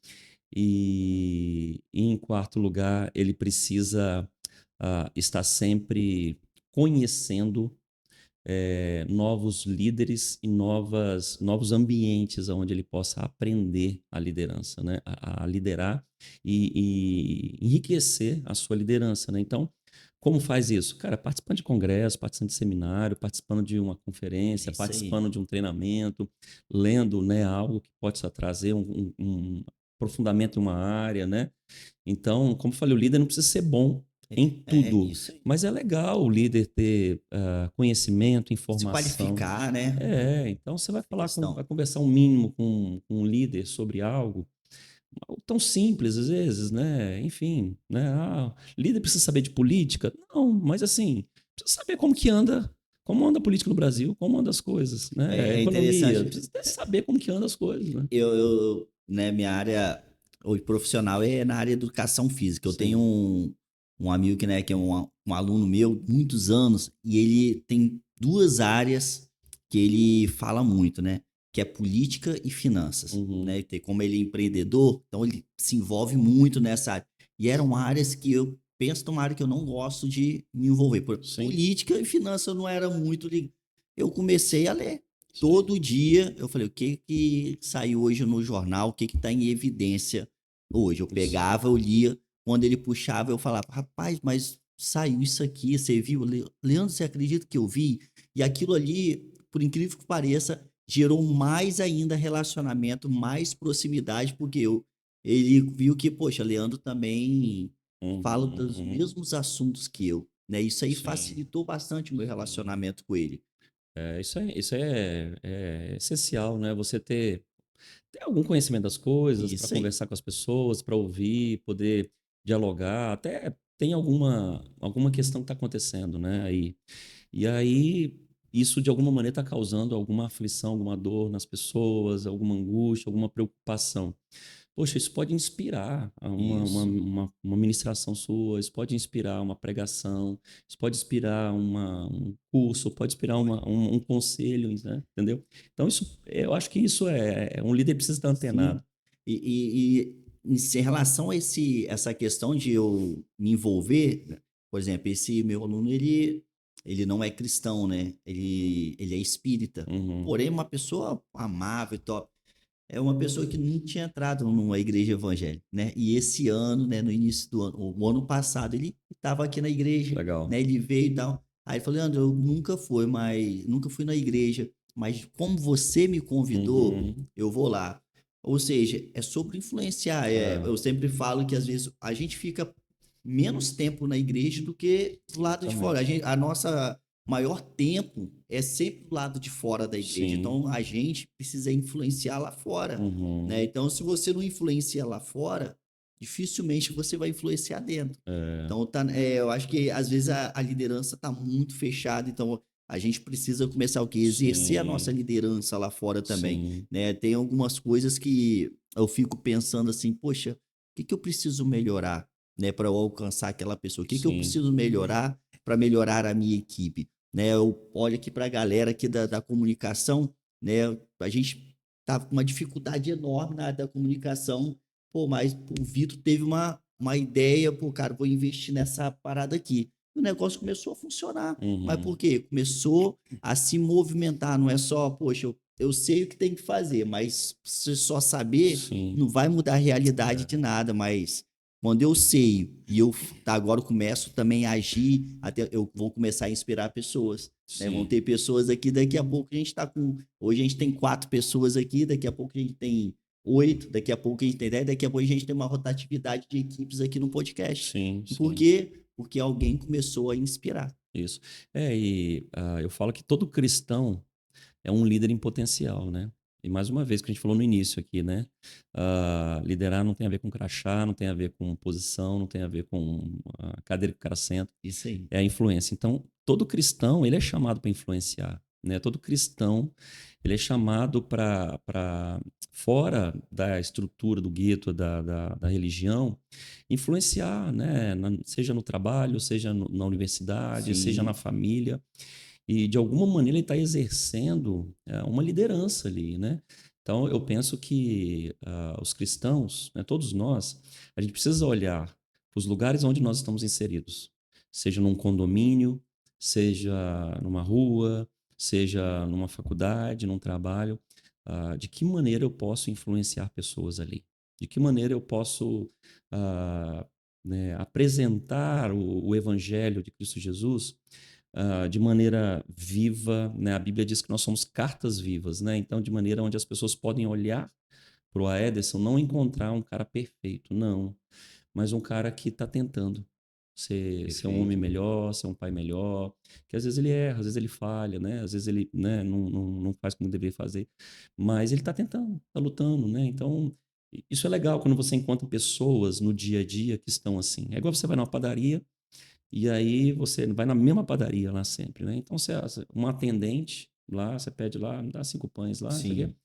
Speaker 2: E em quarto lugar, ele precisa estar sempre conhecendo novos líderes e novos ambientes onde ele possa aprender a liderança, né? A liderar e enriquecer a sua liderança, né? Então, como faz isso? Cara, participando de congresso, participando de seminário, participando de uma
Speaker 1: É
Speaker 2: conferência,
Speaker 1: isso aí.
Speaker 2: participando de um treinamento, lendo, né, algo que possa trazer um aprofundamento em uma área, né? Então, como eu falei, o líder não precisa ser bom em
Speaker 1: É
Speaker 2: tudo,
Speaker 1: isso aí.
Speaker 2: mas é legal o líder ter conhecimento,
Speaker 1: Se
Speaker 2: informação.
Speaker 1: qualificar, né?
Speaker 2: Então você vai
Speaker 1: A
Speaker 2: falar vai
Speaker 1: questão.
Speaker 2: conversar um mínimo com um líder sobre algo tão simples às vezes, né? Enfim, né? Líder precisa saber de política? Não, mas assim, precisa saber como anda a política no Brasil, como andam as coisas, né? A
Speaker 1: É
Speaker 2: economia,
Speaker 1: interessante.
Speaker 2: precisa até saber como que andam as coisas, né?
Speaker 1: Né, minha área hoje profissional é na área de educação física. Eu tenho
Speaker 2: Sim.
Speaker 1: um amigo que, né, que é um aluno meu, muitos anos, e ele tem duas áreas que ele fala muito, né? Que é política e finanças,
Speaker 2: Uhum.
Speaker 1: né? E como ele é empreendedor, então ele se envolve muito nessa área. E eram áreas que eu penso numa área que eu não gosto de me envolver.
Speaker 2: Sim.
Speaker 1: Política e finanças eu não era muito ligado. Eu comecei a ler.
Speaker 2: Isso aí.
Speaker 1: Todo dia eu falei, o que que saiu hoje no jornal, o que que está em evidência hoje? Eu
Speaker 2: Isso.
Speaker 1: pegava, eu lia, quando ele puxava, eu falava, rapaz, mas saiu isso aqui, você viu? Leandro, você acredita que eu vi? E aquilo ali, por incrível que pareça, gerou mais ainda relacionamento, mais proximidade, porque ele viu que, poxa, Leandro também fala dos
Speaker 2: Uhum.
Speaker 1: mesmos assuntos que eu, né? Isso aí
Speaker 2: Sim.
Speaker 1: facilitou bastante o meu relacionamento com ele.
Speaker 2: Isso é essencial, né? Você ter algum conhecimento das coisas, para
Speaker 1: Isso aí.
Speaker 2: conversar com as pessoas, para ouvir, poder dialogar, até tem alguma questão que está acontecendo, né? E aí, isso de alguma maneira está causando alguma aflição, alguma dor nas pessoas, alguma angústia, alguma preocupação. Poxa, isso pode inspirar
Speaker 1: Isso.
Speaker 2: uma ministração sua, isso pode inspirar uma pregação, isso pode inspirar um curso, pode inspirar um conselho, né? Entendeu? Então, eu acho que isso um líder precisa estar
Speaker 1: Sim.
Speaker 2: antenado.
Speaker 1: Em relação a essa questão de eu me envolver, né, por exemplo, esse meu aluno, ele não é cristão, né? Ele é espírita.
Speaker 2: Uhum,
Speaker 1: Porém, uma pessoa amável e tal. É uma pessoa que não tinha entrado numa igreja evangélica, né? E esse ano, né, no início do ano, o ano passado, ele estava aqui na igreja,
Speaker 2: legal.
Speaker 1: né? Ele veio e tal. Aí ele falou, Leandro, eu nunca fui na igreja, mas como você me convidou,
Speaker 2: Uhum,
Speaker 1: eu vou lá. Ou seja, é sobre influenciar.
Speaker 2: é,
Speaker 1: Eu sempre falo que às vezes a gente fica menos tempo na igreja do que do lado de fora.
Speaker 2: exatamente.
Speaker 1: A nossa maior tempo é sempre do lado de fora da igreja.
Speaker 2: Sim.
Speaker 1: Então a gente precisa influenciar lá fora, né?
Speaker 2: Uhum,
Speaker 1: Então, se você não influencia lá fora, dificilmente você vai influenciar dentro.
Speaker 2: é,
Speaker 1: Então, eu acho que às vezes a liderança está muito fechada. Então, a gente precisa começar o quê? Exercer a nossa
Speaker 2: sim,
Speaker 1: liderança lá fora também,
Speaker 2: sim,
Speaker 1: né? Tem algumas coisas que eu fico pensando assim, poxa, o que que eu preciso melhorar, né, para eu alcançar aquela pessoa? O que que eu
Speaker 2: sim.
Speaker 1: preciso melhorar para melhorar a minha equipe? Né, eu olho aqui para a galera aqui da comunicação, né? A gente tá com uma dificuldade enorme na área da comunicação, pô, mas pô, o Vitor teve uma ideia, pô, cara, vou investir nessa parada aqui. E o negócio começou a funcionar. Mas por
Speaker 2: Uhum,
Speaker 1: quê? Começou a se movimentar, não é só, poxa, eu sei o que tem que fazer, mas se só saber
Speaker 2: sim,
Speaker 1: não vai mudar a realidade
Speaker 2: é,
Speaker 1: de nada, mas quando eu sei e agora eu começo também a agir, até eu vou começar a inspirar pessoas, né? Vão
Speaker 2: sim,
Speaker 1: ter pessoas aqui, daqui a pouco a gente está com. Hoje a gente tem 4 pessoas aqui, daqui a pouco a gente tem 8, daqui a pouco a gente tem 10, daqui a pouco a gente tem uma rotatividade de equipes aqui no podcast.
Speaker 2: sim,
Speaker 1: Por
Speaker 2: sim.
Speaker 1: quê? Porque alguém começou a inspirar.
Speaker 2: Isso. Eu falo que todo cristão é um líder em potencial, né? E mais uma vez, que a gente falou no início aqui, né? Liderar não tem a ver com crachá, não tem a ver com posição, não tem a ver com a cadeira que o cara senta,
Speaker 1: Isso aí.
Speaker 2: é a influência. Então, todo cristão, ele é chamado para influenciar, né? Todo cristão, ele é chamado para fora da estrutura do gueto, da religião, influenciar, né? Seja no trabalho, seja na universidade, seja na
Speaker 1: Sim,
Speaker 2: família. E, de alguma maneira, ele está exercendo uma liderança ali, né? Então, eu penso que os cristãos, né, todos nós, a gente precisa olhar para os lugares onde nós estamos inseridos, seja num condomínio, seja numa rua, seja numa faculdade, num trabalho, de que maneira eu posso influenciar pessoas ali? De que maneira eu posso né, apresentar o evangelho de Cristo Jesus de maneira viva, né? A Bíblia diz que nós somos cartas vivas, né? Então, de maneira onde as pessoas podem olhar para o Aederson, não encontrar um cara perfeito, não, mas um cara que está tentando ser um homem
Speaker 1: perfeito.
Speaker 2: melhor, ser um pai melhor, que às vezes ele erra, às vezes ele falha, né? Às vezes ele, né, não faz como deveria fazer, mas ele está tentando, está lutando, né? Então, isso é legal quando você encontra pessoas no dia a dia que estão assim. É igual você vai numa padaria e aí você vai na mesma padaria lá sempre, né? Então, uma atendente lá, você pede lá, me dá 5 pães lá, não sei o quê.
Speaker 1: Sim.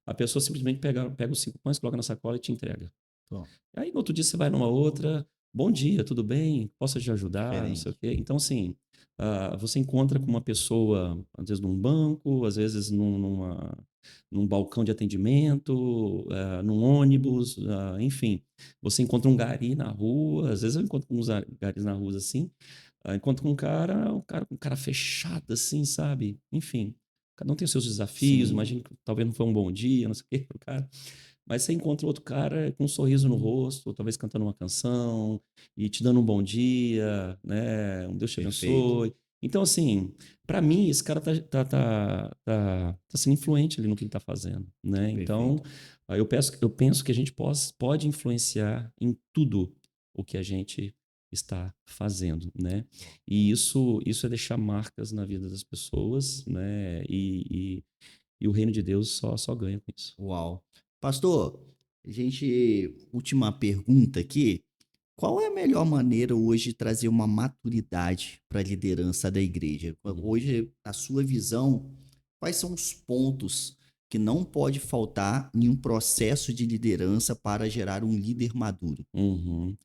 Speaker 2: A pessoa simplesmente pega os 5 pães, coloca na sacola e te entrega.
Speaker 1: Bom,
Speaker 2: Aí no outro dia você vai numa outra, bom dia, tudo bem? Posso te ajudar? Não sei o
Speaker 1: diferente.
Speaker 2: quê. Então, assim, você encontra com uma pessoa, às vezes num banco, às vezes num balcão de atendimento, num ônibus, enfim. Você encontra um gari na rua, às vezes eu encontro com uns garis na rua assim, encontro com um cara fechado assim, sabe? Enfim, cada um tem os seus desafios,
Speaker 1: Sim,
Speaker 2: imagino que talvez não foi um bom dia, não sei o quê pro cara. Mas você encontra outro cara com um sorriso no rosto, talvez cantando uma canção e te dando um bom dia, né? Um Deus te
Speaker 1: perfeito.
Speaker 2: abençoe. Então, assim, para mim, esse cara tá sendo influente ali no que ele tá fazendo, né? Então,
Speaker 1: Perfeito.
Speaker 2: eu penso que a gente pode influenciar em tudo o que a gente está fazendo, né? E isso é deixar marcas na vida das pessoas, né? E o reino de Deus só ganha com isso.
Speaker 1: Uau. Pastor, última pergunta aqui. qual é a melhor maneira hoje de trazer uma maturidade para a liderança da igreja?
Speaker 2: Uhum.
Speaker 1: Hoje, na sua visão, quais são os pontos que não pode faltar em um processo de liderança para gerar um líder maduro?
Speaker 2: Uhum.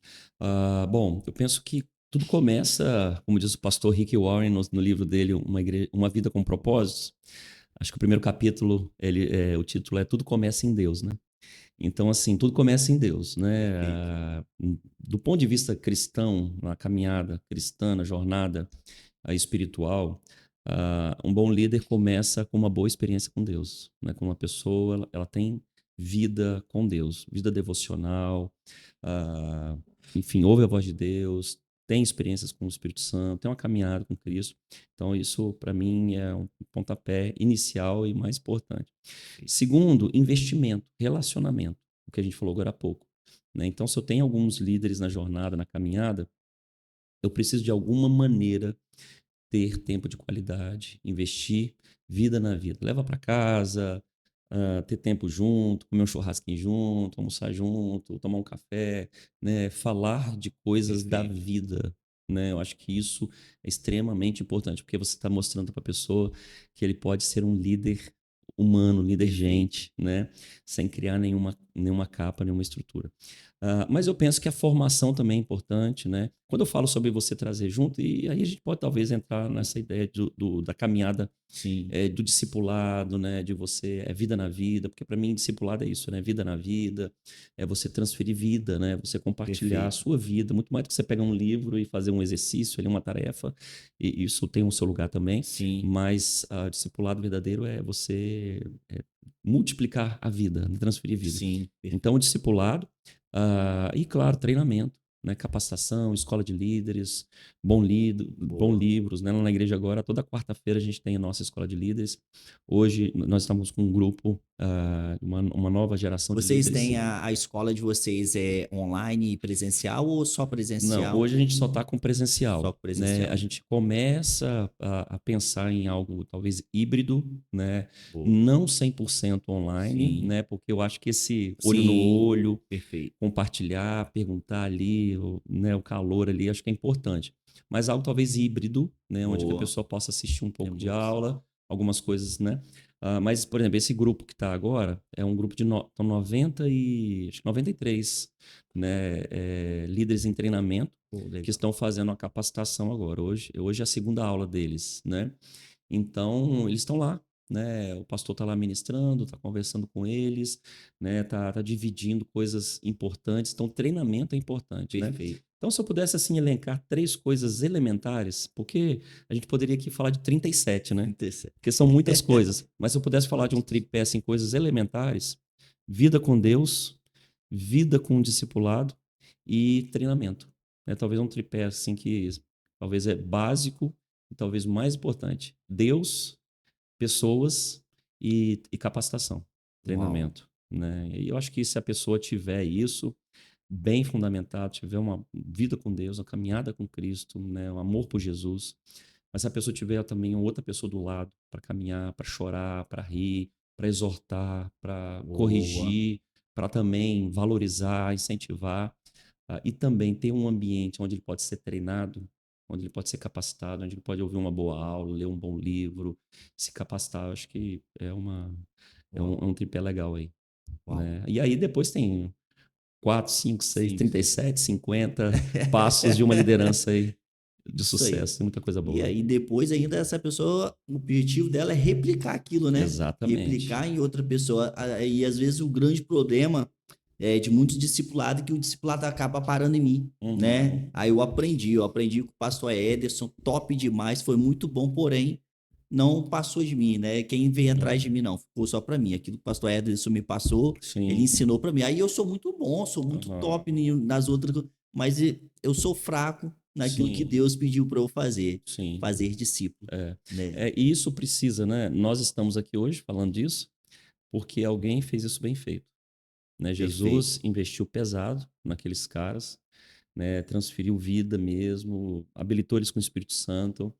Speaker 2: Bom, eu penso que tudo começa, como diz o pastor Rick Warren no livro dele, Uma Vida com Propósitos. Acho que o primeiro capítulo, o título é Tudo Começa em Deus, né? Então, assim, tudo começa em Deus, né?
Speaker 1: Perfeito.
Speaker 2: Do ponto de vista cristão, na caminhada cristã, na jornada espiritual, um bom líder começa com uma boa experiência com Deus, né? Com uma pessoa, ela tem vida com Deus, vida devocional, ah, enfim, ouve a voz de Deus, tem experiências com o Espírito Santo, tem uma caminhada com Cristo. Então, isso, para mim, é um pontapé inicial e mais importante. Segundo, investimento, relacionamento, o que a gente falou agora há pouco, né? Então, se eu tenho alguns líderes na jornada, na caminhada, eu preciso de alguma maneira ter tempo de qualidade, investir vida na vida. Leva para casa, ter tempo junto, comer um churrasquinho junto, almoçar junto, tomar um café, né? Falar de coisas da
Speaker 1: Perfeito.
Speaker 2: vida. Né? Eu acho que isso é extremamente importante, porque você está mostrando para a pessoa que ele pode ser um líder humano, líder
Speaker 1: Perfeito.
Speaker 2: gente, né? Sem criar nenhuma capa, nenhuma estrutura. Mas eu penso que a formação também é importante, né? Quando eu falo sobre você trazer junto, e aí a gente pode talvez entrar nessa ideia da caminhada
Speaker 1: Sim.
Speaker 2: do discipulado, né? De você, é vida na vida, porque para mim discipulado é isso, né? Vida na vida, é você transferir vida, né? Você compartilhar a
Speaker 1: Perfeito.
Speaker 2: sua vida, muito mais do que você pegar um livro e fazer um exercício, ali, uma tarefa, e isso tem o seu lugar também,
Speaker 1: Sim.
Speaker 2: mas discipulado verdadeiro é você multiplicar a vida, né? Transferir vida.
Speaker 1: Sim. Perfeito.
Speaker 2: Então, o discipulado, e claro, treinamento, né? Capacitação, escola de líderes, bom
Speaker 1: Boa.
Speaker 2: livros, né? Lá na igreja agora, toda quarta-feira a gente tem a nossa escola de líderes. Hoje nós estamos com um grupo, uma nova geração de
Speaker 1: Vocês
Speaker 2: líderes.
Speaker 1: têm a escola de vocês online e presencial ou só
Speaker 2: Não,
Speaker 1: presencial?
Speaker 2: hoje a gente só está com
Speaker 1: Só
Speaker 2: presencial, né? A
Speaker 1: presencial.
Speaker 2: gente começa a pensar em algo talvez híbrido, né?
Speaker 1: Boa.
Speaker 2: Não 100% online,
Speaker 1: Sim.
Speaker 2: né? Porque eu acho que esse olho no
Speaker 1: Sim.
Speaker 2: olho,
Speaker 1: Perfeito.
Speaker 2: compartilhar, perguntar ali, né, o calor ali, acho que é importante. Mas algo talvez híbrido, né, onde que a
Speaker 1: Boa.
Speaker 2: pessoa possa assistir um
Speaker 1: É
Speaker 2: pouco de
Speaker 1: boa opção.
Speaker 2: aula, algumas coisas, né? Mas, por exemplo, esse grupo que está agora é um grupo de então 93, né, líderes em treinamento
Speaker 1: Pô,
Speaker 2: que
Speaker 1: legal.
Speaker 2: estão fazendo a capacitação agora. Hoje é a segunda aula deles, né? Então, eles estão lá, né? O pastor está lá ministrando, está conversando com eles, né? Tá dividindo coisas importantes. Então, treinamento é importante, né?
Speaker 1: Perfeito.
Speaker 2: Então, se eu pudesse, assim, elencar três coisas elementares, porque a gente poderia aqui falar de 37, né?
Speaker 1: Interessante.
Speaker 2: Porque são muitas coisas. Mas se eu pudesse falar de um tripé, assim, coisas elementares, vida com Deus, vida com o discipulado e treinamento. Né? Talvez um tripé, assim, que talvez é básico e talvez o mais importante. Deus, pessoas e capacitação,
Speaker 1: Uau.
Speaker 2: treinamento. Né? E eu acho que se a pessoa tiver isso bem fundamentado, tiver uma vida com Deus, uma caminhada com Cristo, né? Um amor por Jesus, mas se a pessoa tiver também outra pessoa do lado para caminhar, para chorar, para rir, para exortar, para
Speaker 1: Boa.
Speaker 2: corrigir, para também valorizar, incentivar, e também ter um ambiente onde ele pode ser treinado, onde ele pode ser capacitado, onde ele pode ouvir uma boa aula, ler um bom livro, se capacitar. Eu acho que
Speaker 1: Uau.
Speaker 2: é um tripé legal aí.
Speaker 1: Uau.
Speaker 2: Né? E aí depois tem 4, 5, 6,
Speaker 1: Sim.
Speaker 2: 37, 50 passos de uma liderança aí de
Speaker 1: Isso aí.
Speaker 2: sucesso. Tem muita coisa
Speaker 1: E
Speaker 2: boa.
Speaker 1: aí depois ainda essa pessoa, o objetivo dela é replicar aquilo, né?
Speaker 2: Exatamente.
Speaker 1: Replicar em outra pessoa. E às vezes o grande problema de muitos discipulados é que o discipulado acaba parando em mim, né?
Speaker 2: Uhum.
Speaker 1: Aí eu aprendi com o pastor Ederson, top demais, foi muito bom, porém não passou de mim, né? Quem veio atrás de
Speaker 2: É.
Speaker 1: mim não, ficou só para mim. Aquilo que o pastor Ederson me passou, ele
Speaker 2: Sim.
Speaker 1: ensinou para mim. Aí eu sou muito bom, sou muito
Speaker 2: Aham.
Speaker 1: top nas outras, mas eu sou fraco naquilo que
Speaker 2: Sim.
Speaker 1: Deus pediu para eu fazer,
Speaker 2: Sim.
Speaker 1: fazer discípulo,
Speaker 2: É.
Speaker 1: né?
Speaker 2: E isso precisa, né? Nós estamos aqui hoje falando disso porque alguém fez isso bem feito. Né?
Speaker 1: Perfeito.
Speaker 2: Jesus investiu pesado naqueles caras, né? Transferiu vida mesmo, habilitou eles com o Espírito Santo.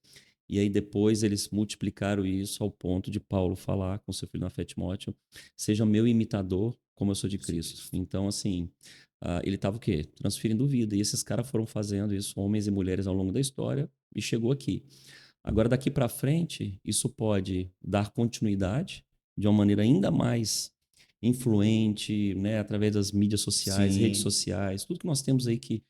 Speaker 2: E aí depois eles multiplicaram isso ao ponto de Paulo falar com seu filho na fé Timóteo, seja meu imitador como eu sou de
Speaker 1: Sou
Speaker 2: Cristo.
Speaker 1: Cristo.
Speaker 2: Então, assim, ele estava o quê? Transferindo vida. E esses caras foram fazendo isso, homens e mulheres, ao longo da história, e chegou aqui. Agora, daqui para frente, isso pode dar continuidade de uma maneira ainda mais influente, né, através das mídias sociais, redes
Speaker 1: Sim,
Speaker 2: sociais, tudo que nós temos aí que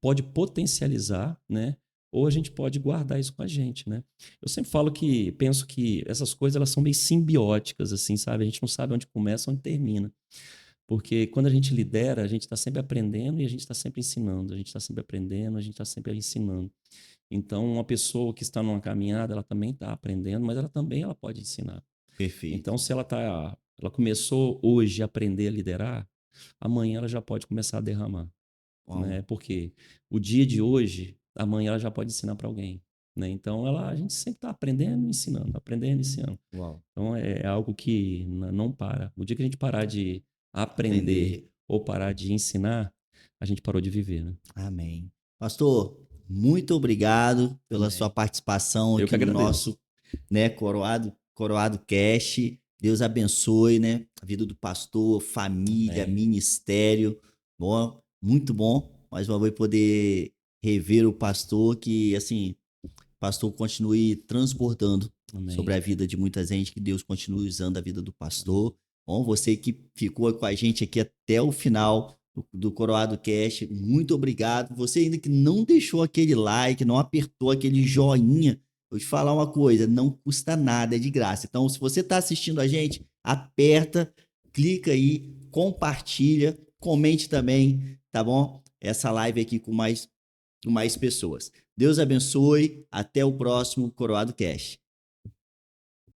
Speaker 2: pode potencializar, né? Ou a gente pode guardar isso com a gente, né? Eu sempre falo que, penso que essas coisas elas são meio simbióticas, assim, sabe? A gente não sabe onde começa, onde termina. Porque quando a gente lidera, a gente está sempre aprendendo e a gente está sempre ensinando. A gente está sempre aprendendo, a gente está sempre ensinando. Então, uma pessoa que está numa caminhada, ela também está aprendendo, mas ela pode ensinar.
Speaker 1: perfeito.
Speaker 2: Então, se ela começou hoje a aprender a liderar, amanhã ela já pode começar a derramar,
Speaker 1: Uau,
Speaker 2: né? Porque o dia de hoje, amanhã ela já pode ensinar para alguém, né? Então, a gente sempre está aprendendo e ensinando, aprendendo e ensinando.
Speaker 1: uau.
Speaker 2: Então, é algo que não para. O dia que a gente parar de aprender
Speaker 1: Aprender.
Speaker 2: ou parar de ensinar, a gente parou de viver, né?
Speaker 1: Amém. Pastor, muito obrigado pela sua
Speaker 2: Amém.
Speaker 1: participação
Speaker 2: Eu que
Speaker 1: aqui no
Speaker 2: agradeço.
Speaker 1: nosso, né, Coroado Cast. Deus abençoe, né, a vida do pastor, família,
Speaker 2: Amém.
Speaker 1: ministério. Bom, muito bom. Mais uma vez poder rever o pastor que, assim, o pastor continue transbordando sobre
Speaker 2: Amém.
Speaker 1: a vida de muita gente, que Deus continue usando a vida do
Speaker 2: Amém.
Speaker 1: pastor. Bom, você que ficou com a gente aqui até o final do Coroado Cast, muito obrigado. Você ainda que não deixou aquele like, não apertou aquele joinha, vou te falar uma coisa, não custa nada, é de graça. Então, se você está assistindo a gente, aperta, clica aí, compartilha, comente também, tá bom? Essa live aqui com mais pessoas. Deus abençoe, até o próximo Coroado Cast.